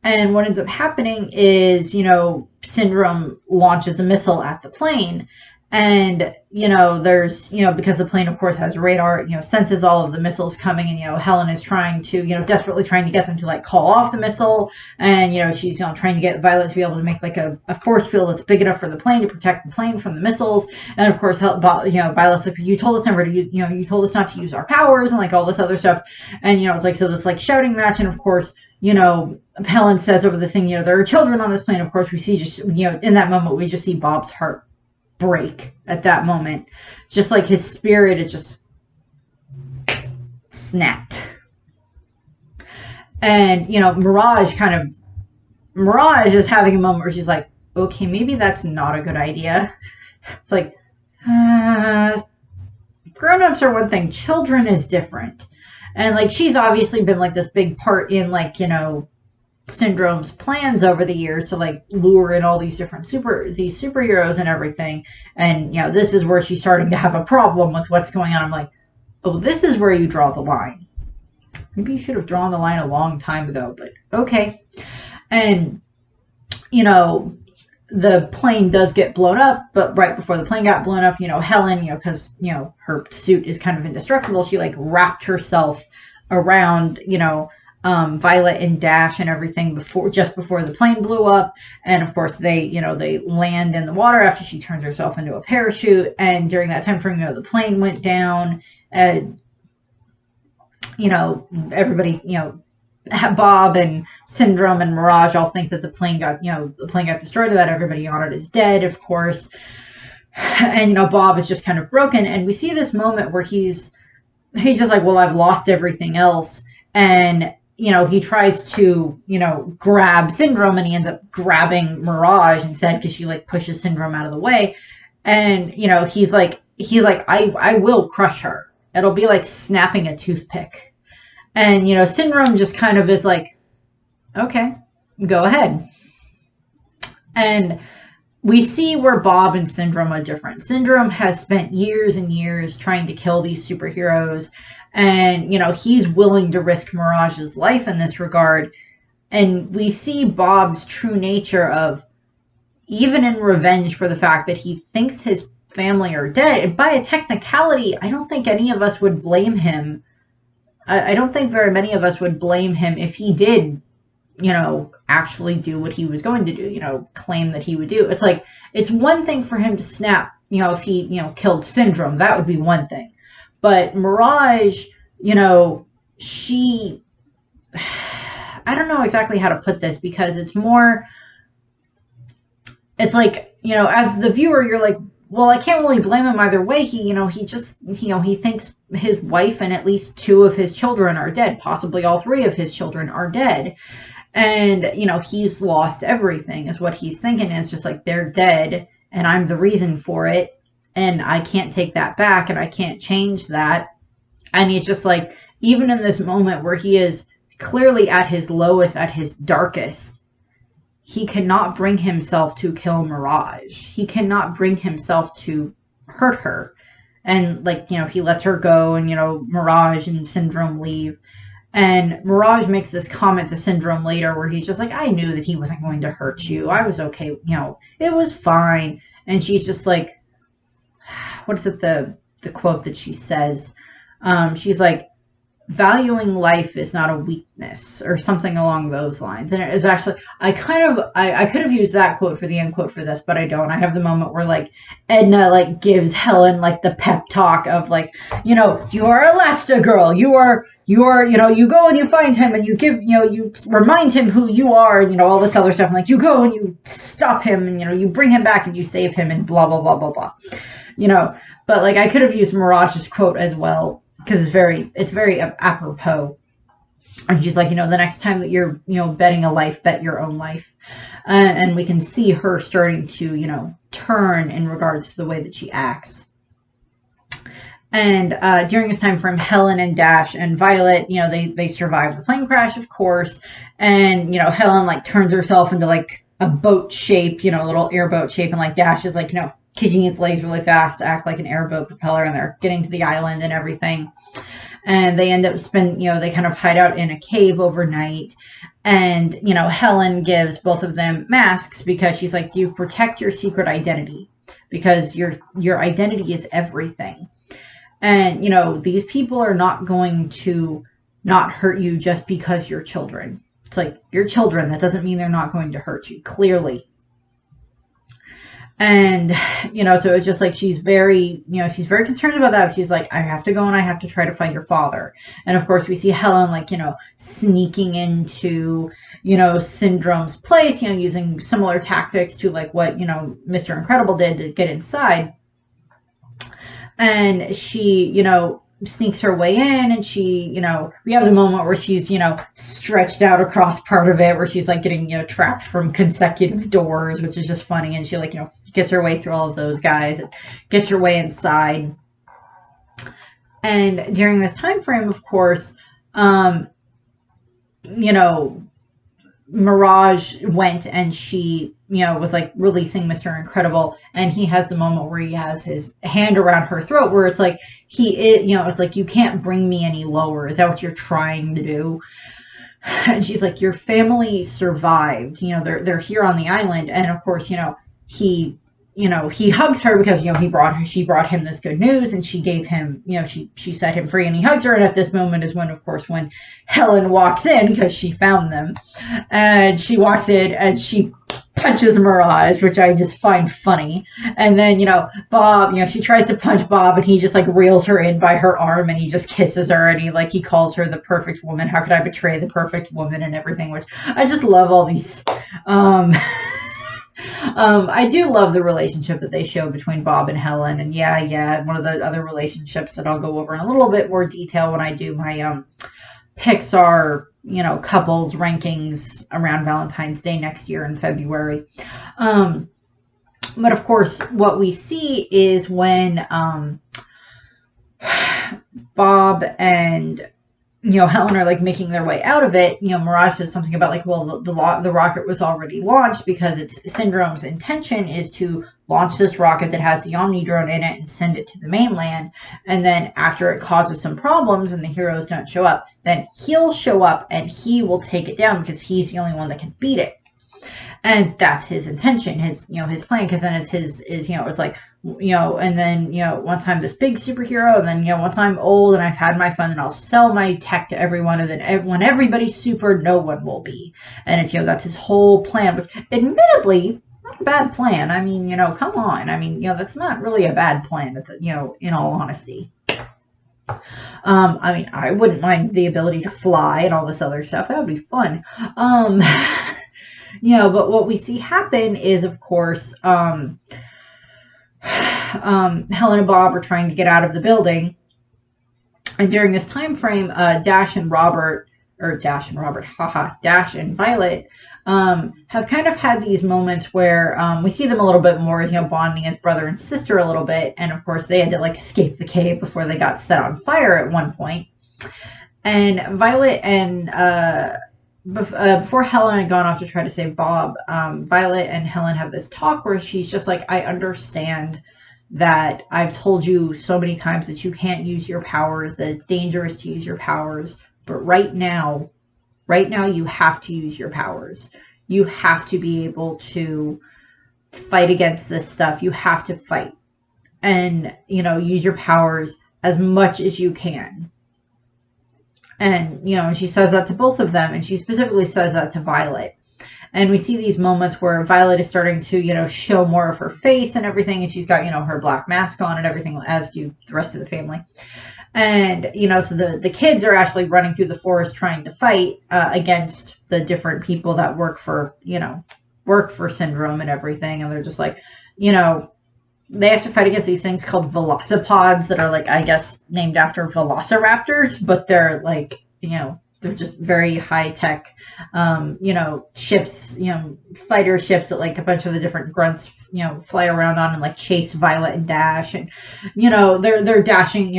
And what ends up happening is, Syndrome launches a missile at the plane. And, there's, because the plane, of course, has radar, senses all of the missiles coming. And, Helen is trying to, desperately trying to get them to, like, call off the missile. And, she's, trying to get Violet to be able to make, like, a force field that's big enough for the plane to protect the plane from the missiles. And, of course, Violet's like, you told us never to use, you told us not to use our powers and, like, all this other stuff. And, it's like, so this, like, shouting match. And, of course, Helen says over the thing, there are children on this plane. Of course, we see just, in that moment, we just see Bob's heart break at that moment. Just like his spirit is just snapped. And, Mirage is having a moment where she's like, okay, maybe that's not a good idea. It's like, grown-ups are one thing, children is different. And, like, she's obviously been, like, this big part in, like, Syndrome's plans over the years to, like, lure in all these different superheroes and everything. And, this is where she's starting to have a problem with what's going on. I'm like, oh, this is where you draw the line. Maybe you should have drawn the line a long time ago, but okay. And, the plane does get blown up, but right before the plane got blown up, Helen, because, her suit is kind of indestructible, she, like, wrapped herself around, Violet and Dash and everything just before the plane blew up. And of course they land in the water after she turns herself into a parachute. And during that time frame, the plane went down, and, everybody, Bob and Syndrome and Mirage all think that the plane got destroyed, and that everybody on it is dead, of course. And, Bob is just kind of broken. And we see this moment where he's just like, well, I've lost everything else. And, he tries to, grab Syndrome, and he ends up grabbing Mirage instead, because she, like, pushes Syndrome out of the way. And, he's like, I will crush her. It'll be like snapping a toothpick. And, Syndrome just kind of is like, okay, go ahead. And we see where Bob and Syndrome are different. Syndrome has spent years and years trying to kill these superheroes. And, he's willing to risk Mirage's life in this regard. And we see Bob's true nature of, even in revenge for the fact that he thinks his family are dead. And by a technicality, I don't think any of us would blame him. I don't think very many of us would blame him if he did, actually do what he was going to do, claim that he would do. It's like, it's one thing for him to snap, if he, killed Syndrome, that would be one thing. But Mirage, she, I don't know exactly how to put this, because it's more, it's like, as the viewer, you're like, well, I can't really blame him either way. He just, he thinks his wife and at least 2 of his children are dead. Possibly all 3 of his children are dead. And, he's lost everything is what he's thinking. It's just like, they're dead and I'm the reason for it. And I can't take that back, and I can't change that. And he's just like, even in this moment where he is clearly at his lowest, at his darkest, he cannot bring himself to kill Mirage. He cannot bring himself to hurt her. And, like, he lets her go, and, Mirage and Syndrome leave. And Mirage makes this comment to Syndrome later where he's just like, I knew that he wasn't going to hurt you. I was okay. It was fine. And she's just like, what is it, the quote that she says? She's like, valuing life is not a weakness, or something along those lines. And it is actually, I could have used that quote for the end quote for this, but I don't. I have the moment where like Edna like gives Helen like the pep talk of like, you know, you are Elastigirl, you are, you know, you go and you find him and you give, you know, you remind him who you are, and, you know, all this other stuff. And like, you go and you stop him, and, you know, you bring him back and you save him, and blah, blah, blah, blah, blah. You know, but like I could have used Mirage's quote as well, because it's very apropos. And she's like, you know, the next time that you're, you know, betting a life, bet your own life. And we can see her starting to, you know, turn in regards to the way that she acts. And during this time frame, Helen and Dash and Violet, you know, they survive the plane crash, of course. And, you know, Helen like turns herself into like a boat shape, you know, a little airboat shape. And like Dash is like, you know, kicking its legs really fast to act like an airboat propeller, and they're getting to the island and everything. And they end up they kind of hide out in a cave overnight. And, you know, Helen gives both of them masks because she's like, you protect your secret identity, because your identity is everything. And, you know, these people are not going to not hurt you just because you're children. It's like, you're children. That doesn't mean they're not going to hurt you, clearly. And, you know, so it's just like, she's very concerned about that. She's like, I have to go and I have to try to find your father. And of course we see Helen like, you know, sneaking into, you know, Syndrome's place, you know, using similar tactics to like what, you know, Mr. Incredible did to get inside. And she, you know, sneaks her way in, and she, you know, we have the moment where she's, you know, stretched out across part of it, where she's like getting, you know, trapped from consecutive doors, which is just funny. And she like, you know, gets her way through all of those guys and gets her way inside. And during this time frame, of course, you know, Mirage went and she, you know, was like releasing Mr. Incredible, and he has the moment where he has his hand around her throat, where it's like, you know, it's like, you can't bring me any lower. Is that what you're trying to do? And she's like, your family survived. You know, they're here on the island. And of course, you know, he hugs her because, you know, she brought him this good news, and she gave him, you know, she set him free, and he hugs her. And at this moment is when, of course, when Helen walks in, because she found them, and she walks in and she punches Mirage, which I just find funny. And then, you know, Bob, you know, she tries to punch Bob, and he just like reels her in by her arm, and he just kisses her, and he calls her the perfect woman. How could I betray the perfect woman, and everything, which I just love all these, I do love the relationship that they show between Bob and Helen. And yeah, one of the other relationships that I'll go over in a little bit more detail when I do my Pixar, you know, couples rankings around Valentine's Day next year in February. But of course, what we see is when Bob and, you know, Helen are like making their way out of it, you know, Mirage says something about like, well, the rocket was already launched, because it's Syndrome's intention is to launch this rocket that has the Omni drone in it and send it to the mainland. And then after it causes some problems and the heroes don't show up, then he'll show up and he will take it down, because he's the only one that can beat it. And that's his intention, his plan, because then it's like, you know, and then, you know, once I'm this big superhero, and then, you know, once I'm old and I've had my fun, then I'll sell my tech to everyone, and then when everybody's super, no one will be. And it's, you know, that's his whole plan, which admittedly, not a bad plan. I mean, you know, come on. I mean, you know, that's not really a bad plan, you know, in all honesty. I mean, I wouldn't mind the ability to fly and all this other stuff. That would be fun. You know, but what we see happen is, of course, Helen and Bob are trying to get out of the building. And during this time frame, Dash and Violet have kind of had these moments where we see them a little bit more as, you know, bonding as brother and sister a little bit. And of course, they had to like escape the cave before they got set on fire at one point. And Violet and before Helen had gone off to try to save Bob, Violet and Helen have this talk where she's just like, I understand that I've told you so many times that you can't use your powers, that it's dangerous to use your powers, but right now you have to use your powers. You have to be able to fight against this stuff. You have to fight and, you know, use your powers as much as you can. And, she says that to both of them, and she specifically says that to Violet. And we see these moments where Violet is starting to, show more of her face and everything, and she's got, her black mask on and everything, as do the rest of the family. And, so the kids are actually running through the forest trying to fight against the different people that work for Syndrome and everything. And they're just like, they have to fight against these things called velocipods that are like, I guess, named after velociraptors, but they're like, they're just very high tech, ships, fighter ships that like a bunch of the different grunts, fly around on and like chase Violet and Dash. And, they're dashing,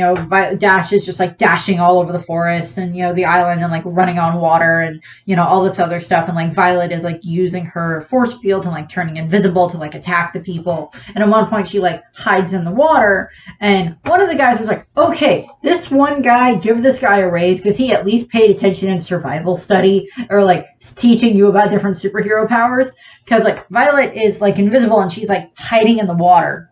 Dash is just like dashing all over the forest and, the island and like running on water and, all this other stuff. And like Violet is like using her force field and like turning invisible to like attack the people. And at one point she like hides in the water. And one of the guys was like, okay, this one guy, give this guy a raise because he at least paid attention in survival study or like teaching you about different superhero powers, because like Violet is like invisible and she's like hiding in the water,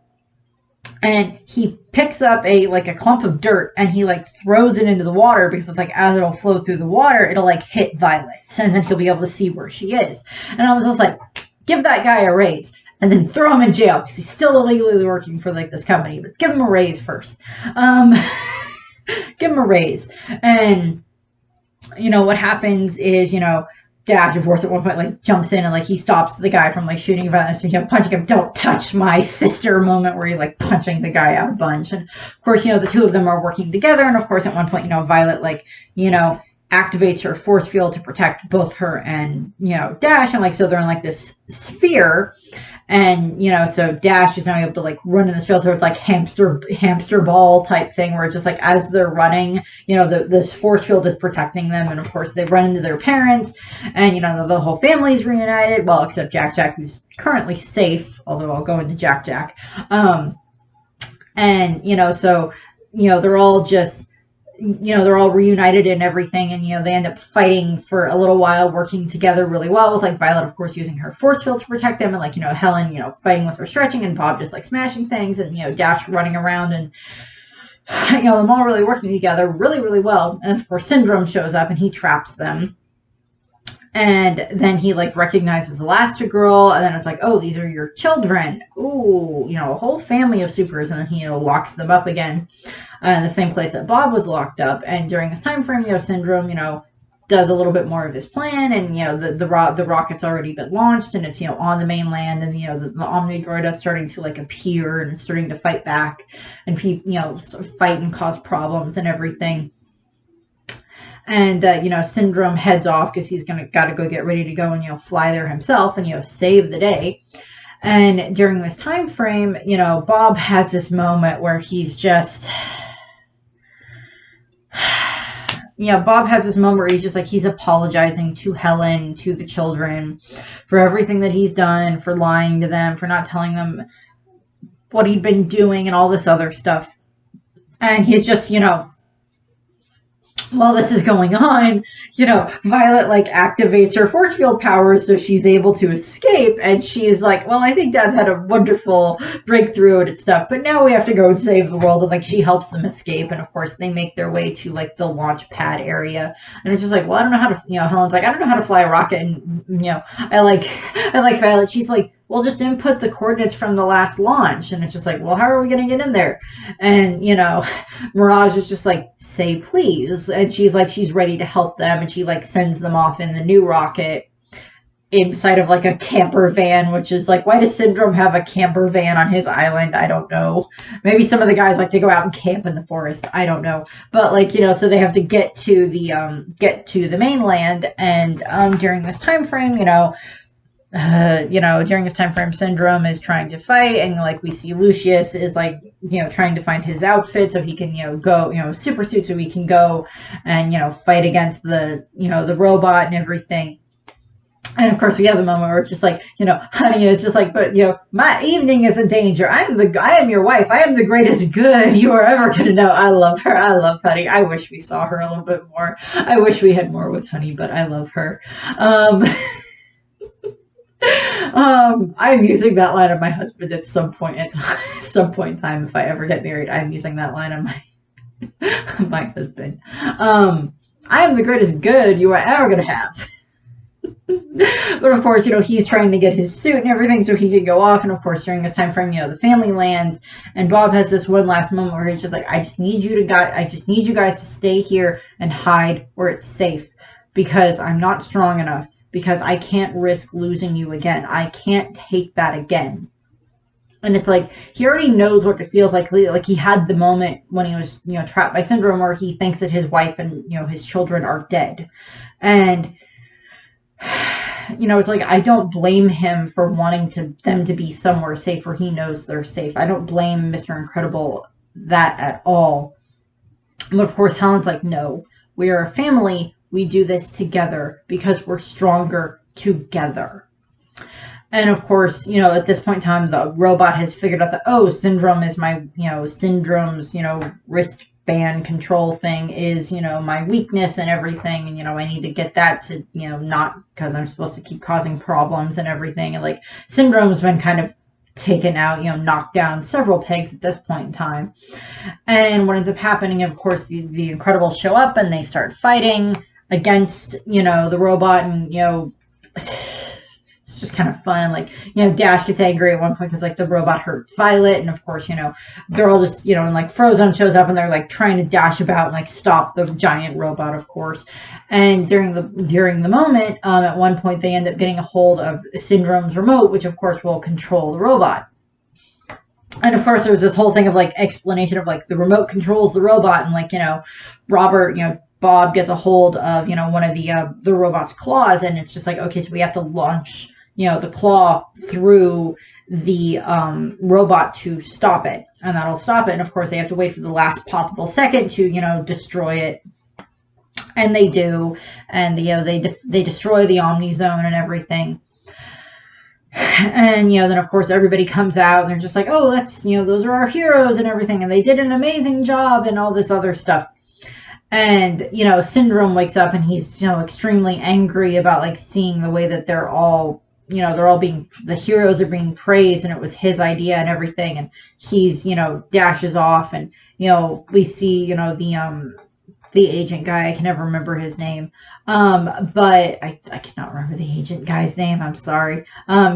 and he picks up a clump of dirt and he like throws it into the water because it's like as it'll flow through the water it'll like hit Violet and then he'll be able to see where she is. And I was just like, give that guy a raise and then throw him in jail because he's still illegally working for like this company, but give him a raise first. Give him a raise. And what happens is, Dash, of course, at one point, like, jumps in and, like, he stops the guy from, like, shooting Violet, punching him, don't touch my sister moment where he's, like, punching the guy out a bunch. And, of course, the two of them are working together. And, of course, at one point, Violet, like, activates her force field to protect both her and, Dash. And, like, so they're in, like, this sphere. And, so Dash is now able to, like, run in this field. So it's like hamster ball type thing where it's just like as they're running, this force field is protecting them. And, of course, they run into their parents. And, the whole family's reunited. Well, except Jack, who's currently safe. Although I'll go into Jack. And, so, they're all just... they're all reunited and everything, and, they end up fighting for a little while, working together really well with, like, Violet, of course, using her force field to protect them, and, like, Helen, fighting with her stretching, and Bob just, like, smashing things, and, Dash running around, and, them all really working together really, really well. And, of course, Syndrome shows up, and he traps them. And then he, like, recognizes Elastigirl, and then it's like, oh, these are your children. Ooh, a whole family of supers, and then he, locks them up again in the same place that Bob was locked up. And during this time frame, Syndrome, does a little bit more of his plan, and, the rocket's already been launched, and it's, on the mainland, and, the Omnidroid is starting to, like, appear and starting to fight back, and, fight and cause problems and everything. And, Syndrome heads off because he's got to go get ready to go and, fly there himself and, save the day. And during this time frame, Bob has this moment where he's just... Bob has this moment where he's just like, he's apologizing to Helen, to the children, for everything that he's done, for lying to them, for not telling them what he'd been doing and all this other stuff. And he's just, while this is going on, Violet, like, activates her force field powers so she's able to escape, and she's like, well, I think Dad's had a wonderful breakthrough and stuff, but now we have to go and save the world, and, like, she helps them escape, and, of course, they make their way to, like, the launch pad area, and it's just like, well, I don't know how to, Helen's like, I don't know how to fly a rocket, and, I like Violet, she's like, well, just input the coordinates from the last launch. And it's just like, well, how are we going to get in there? And, Mirage is just like, say please. And she's like, she's ready to help them. And she, like, sends them off in the new rocket inside of, like, a camper van, which is like, why does Syndrome have a camper van on his island? I don't know. Maybe some of the guys like to go out and camp in the forest. I don't know. But, like, so they have to get to the mainland. And during this time frame, during this time frame, Syndrome is trying to fight, and, like, we see Lucius is, like, trying to find his outfit so he can, go, super suit so he can go and, fight against the, the robot and everything. And, of course, we have the moment where it's just like, honey is just like, but, my evening is in danger. I am your wife. I am the greatest good you are ever going to know. I love her. I love Honey. I wish we saw her a little bit more. I wish we had more with Honey, but I love her. I'm using that line of my husband at some point in time. If I ever get married, I'm using that line of my husband. I am the greatest good you are ever going to have. But of course, he's trying to get his suit and everything so he could go off. And of course, during this time frame, the family lands, and Bob has this one last moment where he's just like, I just need you guys to stay here and hide where it's safe, because I'm not strong enough, because I can't risk losing you again. I can't take that again. And it's like, he already knows what it feels like. Like, he had the moment when he was, trapped by Syndrome, where he thinks that his wife and, his children are dead. And, it's like, I don't blame him for wanting them to be somewhere safe where he knows they're safe. I don't blame Mr. Incredible that at all. But of course, Helen's like, no, we are a family. We do this together because we're stronger together. And of course, at this point in time, the robot has figured out that, Syndrome is my, Syndrome's, wristband control thing is, my weakness and everything. And, I need to get that to, not because I'm supposed to keep causing problems and everything. And like, Syndrome's been kind of taken out, knocked down several pegs at this point in time. And what ends up happening, of course, the Incredibles show up and they start fighting against, the robot, and, it's just kind of fun. Like, Dash gets angry at one point because, like, the robot hurt Violet. And, of course, they're all just, and, like, Frozone shows up and they're, like, trying to dash about and, like, stop the giant robot, of course. And during the moment, at one point, they end up getting a hold of Syndrome's remote, which, of course, will control the robot. And, of course, there's this whole thing of, like, explanation of, like, the remote controls the robot. And, like, Robert, Bob gets a hold of, one of the robot's claws. And it's just like, okay, so we have to launch the claw through the robot to stop it, and that'll stop it. And of course, they have to wait for the last possible second to destroy it, and they do. And they destroy the Omni Zone and everything. And then of course everybody comes out and they're just like, oh, that's those are our heroes and everything, and they did an amazing job and all this other stuff. And Syndrome wakes up and he's extremely angry about like seeing the way that they're all the heroes are being praised, and it was his idea and everything. And he's, dashes off, and, we see, the agent guy, I can never remember his name. But I cannot remember the agent guy's name. I'm sorry.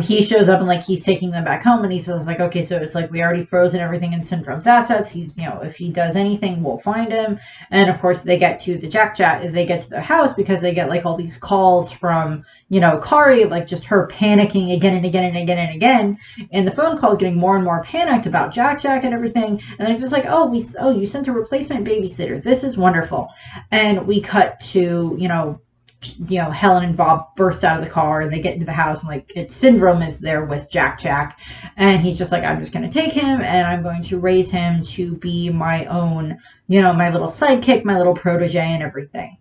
He shows up and like, he's taking them back home, and he says like, okay, so it's like, we already frozen everything in Syndrome's assets. He's, if he does anything, we'll find him. And of course they get to the they get to the house because they get like all these calls from, Kari, like just her panicking again and again and again and again. And the phone call is getting more and more panicked about Jack and everything. And it's just like, you sent a replacement babysitter. This is wonderful. And we cut to, Helen and Bob burst out of the car and they get into the house, and like Syndrome is there with Jack, and he's just like, I'm just going to take him and I'm going to raise him to be my own, my little sidekick, my little protege and everything.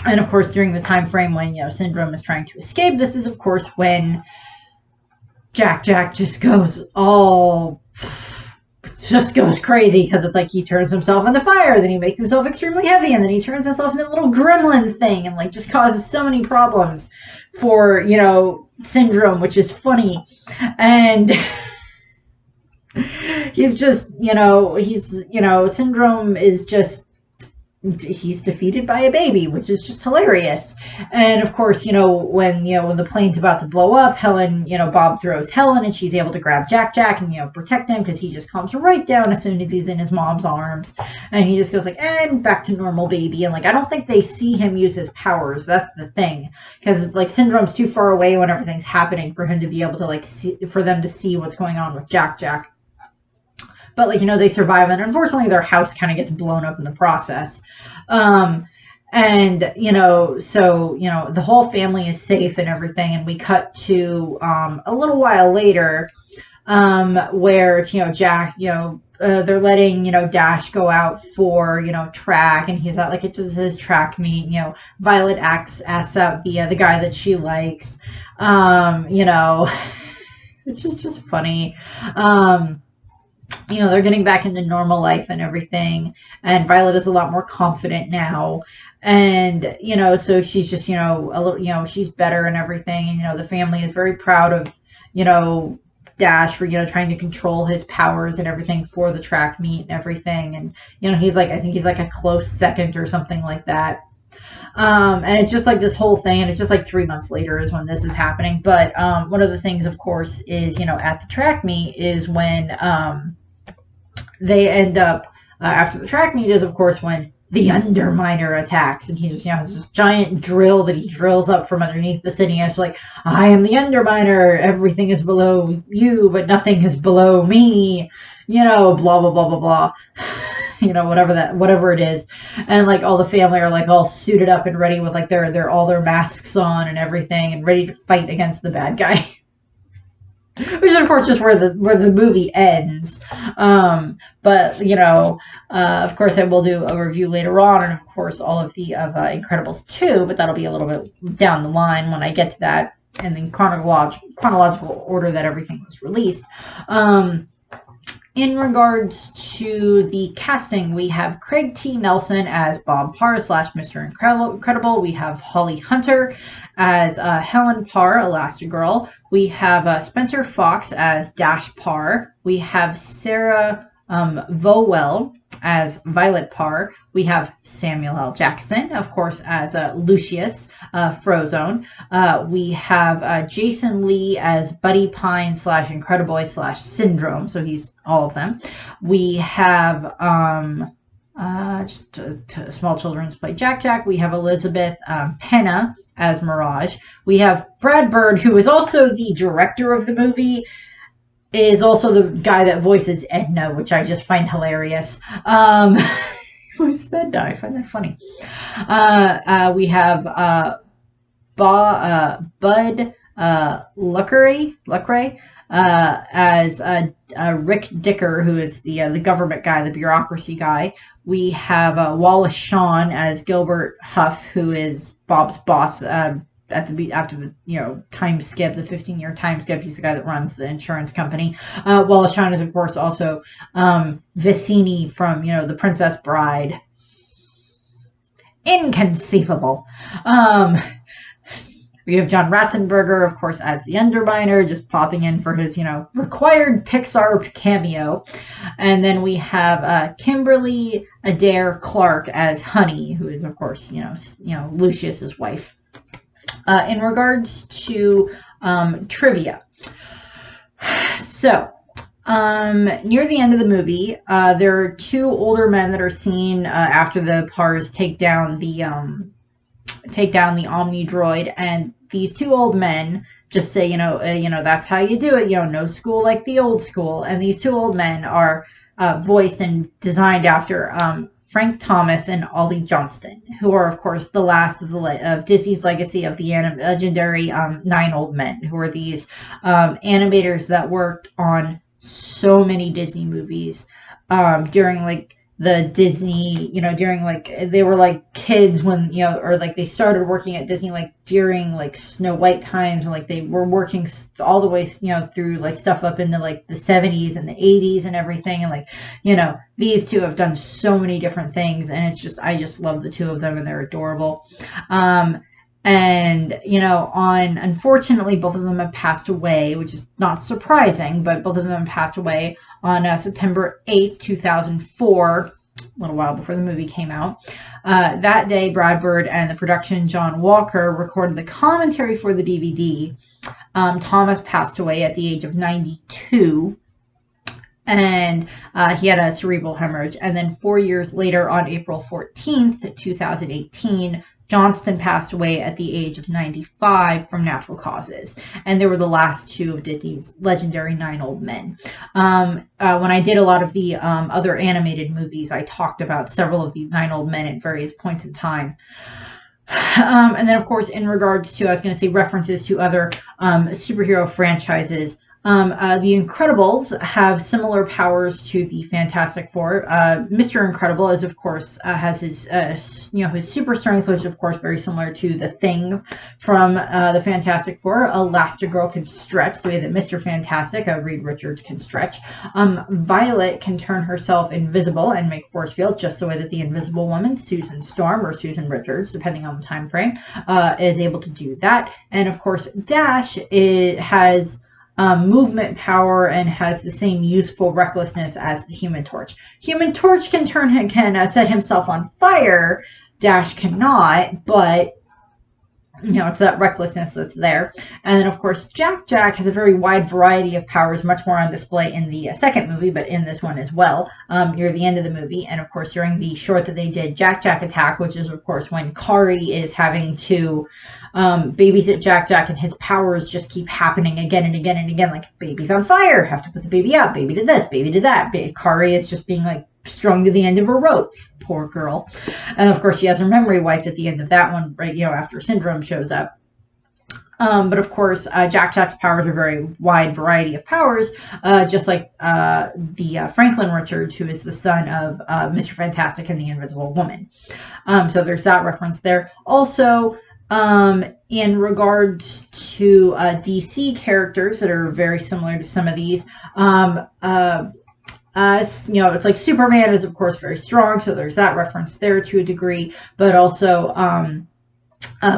And of course, during the time frame when, Syndrome is trying to escape, this is of course when Jack just goes crazy, because it's like he turns himself into fire, then he makes himself extremely heavy, and then he turns himself into a little gremlin thing, and like just causes so many problems for, Syndrome, which is funny. And he's just, Syndrome is just, he's defeated by a baby, which is just hilarious. And of course, when the plane's about to blow up, Helen, Bob throws Helen, and she's able to grab Jack and protect him, because he just calms right down as soon as he's in his mom's arms, and he just goes like, and back to normal, baby. And like, I don't think they see him use his powers. That's the thing, because like Syndrome's too far away when everything's happening for him to be able to like for them to see what's going on with Jack. But like, they survive, and unfortunately their house kind of gets blown up in the process. And, so, the whole family is safe and everything. And we cut to, a little while later, where, Jack, they're letting, Dash go out for, track, and he's at like, it's his track meet, Violet asks out the guy that she likes, which is just funny. They're getting back into normal life and everything, and Violet is a lot more confident now, and so she's just a little, she's better and everything, and the family is very proud of Dash for trying to control his powers and everything for the track meet and everything. And he's like, I think he's like a close second or something like that. And it's just like this whole thing, and it's just like 3 months later is when this is happening. But one of the things, of course, is, at the track meet is when they end up, after the track meet is, of course, when the Underminer attacks, and he just, has this giant drill that he drills up from underneath the city, and it's like, I am the Underminer, everything is below you, but nothing is below me, blah, blah, blah, blah, blah. Whatever it is. And like all the family are like all suited up and ready with like their all their masks on and everything and ready to fight against the bad guy. Which is of course just where the movie ends. But of course I will do a review later on, and of course all of the Incredibles 2, but that'll be a little bit down the line when I get to that, and in chronological order that everything was released. In regards to the casting, we have Craig T. Nelson as Bob Parr / Mr. Incredible. We have Holly Hunter as Helen Parr, Elastigirl. We have Spencer Fox as Dash Parr. We have Sarah Vowell as Violet Parr. We have Samuel L. Jackson, of course, as Lucius Frozone. We have Jason Lee as Buddy Pine / Incrediboy / Syndrome, so he's all of them. We have small children's play Jack. We have Elizabeth Penna as Mirage. We have Brad Bird, who is also the director of the movie, is also the guy that voices Edna, which I just find hilarious. Who's Edna? I find that funny. We have Bud Luckeray as Rick Dicker, who is the government guy, the bureaucracy guy. We have Wallace Shawn as Gilbert Huff, who is Bob's boss after the time skip, the 15-year time skip. He's the guy that runs the insurance company. Wallace Shawn is of course also Vicini from The Princess Bride. Inconceivable. We have John Ratzenberger, of course, as the Underminer, just popping in for his, required Pixar cameo. And then we have Kimberly Adair Clark as Honey, who is, of course, Lucius's wife. In regards to trivia. So, near the end of the movie, there are two older men that are seen after the Parrs take down the Omni droid, and these two old men just say, that's how you do it, no school like the old school. And these two old men are voiced and designed after Frank Thomas and Ollie Johnston, who are, of course, the last of Disney's legacy of the legendary 9 old men, who are these animators that worked on so many Disney movies during the Disney, during they were kids when, or they started working at Disney during Snow White times, and they were working all the way, through stuff up into the 70s and the 80s and everything. And these two have done so many different things, and I just love the two of them, and they're adorable. And, unfortunately, both of them have passed away, which is not surprising, but both of them passed away on September 8th, 2004, a little while before the movie came out. That day, Brad Bird and the production John Walker recorded the commentary for the DVD. Thomas passed away at the age of 92, and he had a cerebral hemorrhage. And then 4 years later, on April 14th, 2018, Johnston passed away at the age of 95 from natural causes. And they were the last two of Disney's legendary 9 old men. When I did a lot of the other animated movies, I talked about several of the 9 old men at various points in time. And then, of course, in regards to, references to other superhero franchises, the Incredibles have similar powers to the Fantastic Four. Mr. Incredible is, of course, has his, his super strength, which is, of course, very similar to the Thing from the Fantastic Four. Elastigirl can stretch the way that Mr. Fantastic, Reed Richards, can stretch. Violet can turn herself invisible and make force field, just the way that the Invisible Woman, Susan Storm, or Susan Richards, depending on the time frame, is able to do that. And, of course, Dash has movement power and has the same useful recklessness as the Human Torch. Human Torch can set himself on fire, Dash cannot, but it's that recklessness that's there. And then, of course, Jack has a very wide variety of powers, much more on display in the second movie, but in this one as well, near the end of the movie. And, of course, during the short that they did, Jack attack, which is, of course, when Kari is having to babysit Jack, and his powers just keep happening again and again and again, like, baby's on fire, have to put the baby out, baby did this, baby did that. Kari is just being, like, strung to the end of a rope. Poor girl. And of course she has her memory wiped at the end of that one, right, after Syndrome shows up. But of course, Jack's powers are a very wide variety of powers, just like the Franklin Richards, who is the son of Mr. Fantastic and the Invisible Woman. So there's that reference there. Also, in regards to DC characters that are very similar to some of these, it's like Superman is, of course, very strong, so there's that reference there to a degree, but also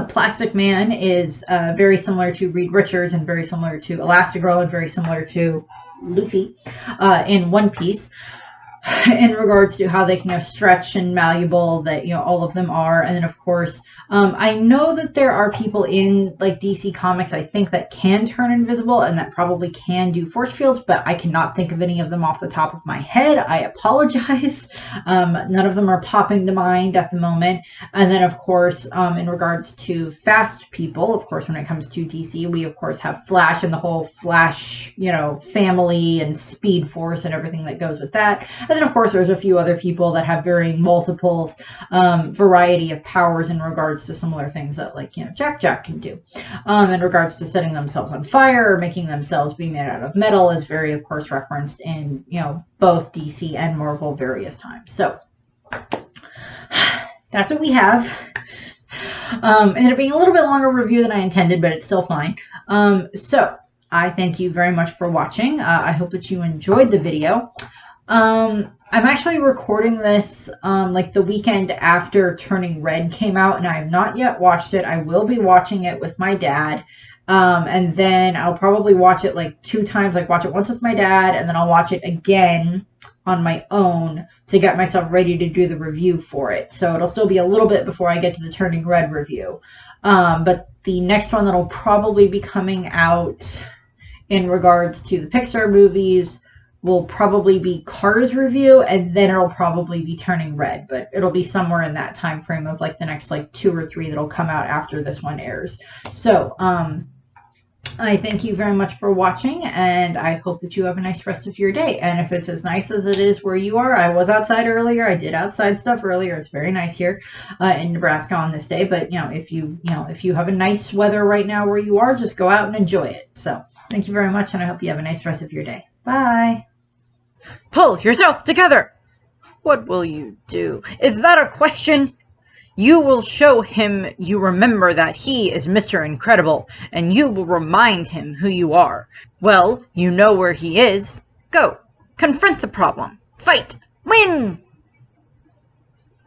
Plastic Man is very similar to Reed Richards and very similar to Elastigirl and very similar to Luffy in One Piece in regards to how they can stretch and malleable, that all of them are. And then, of course, I know that there are people in like DC Comics, I think, that can turn invisible and that probably can do force fields, but I cannot think of any of them off the top of my head. I apologize. None of them are popping to mind at the moment. And then, of course, in regards to fast people, of course, when it comes to DC, we, of course, have Flash and the whole Flash, family and Speed Force and everything that goes with that. And then, of course, there's a few other people that have varying multiples, variety of powers in regards to similar things that, like, Jack can do. In regards to setting themselves on fire or making themselves be made out of metal is very, of course, referenced in, both DC and Marvel various times. So, that's what we have. Ended up being a little bit longer review than I intended, but it's still fine. So, I thank you very much for watching. I hope that you enjoyed the video. I'm actually recording this like the weekend after Turning Red came out, and I have not yet watched it. I will be watching it with my dad, and then I'll probably watch it like 2 times, like watch it once with my dad, and then I'll watch it again on my own to get myself ready to do the review for it. So it'll still be a little bit before I get to the Turning Red review. But the next one that'll probably be coming out in regards to the Pixar movies will probably be Cars review, and then it'll probably be Turning Red, but it'll be somewhere in that time frame of like the next like 2 or 3 that'll come out after this one airs. So I thank you very much for watching, and I hope that you have a nice rest of your day. And if it's as nice as it is where you are, I was outside earlier, I did outside stuff earlier, it's very nice here in Nebraska on this day. But if you have a nice weather right now where you are, just go out and enjoy it. So thank you very much, and I hope you have a nice rest of your day. Bye. Pull yourself together! What will you do? Is that a question? You will show him you remember that he is Mr. Incredible, and you will remind him who you are. Well, you know where he is. Go. Confront the problem. Fight. Win!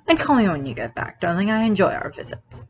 And call me when you get back, darling. I enjoy our visits.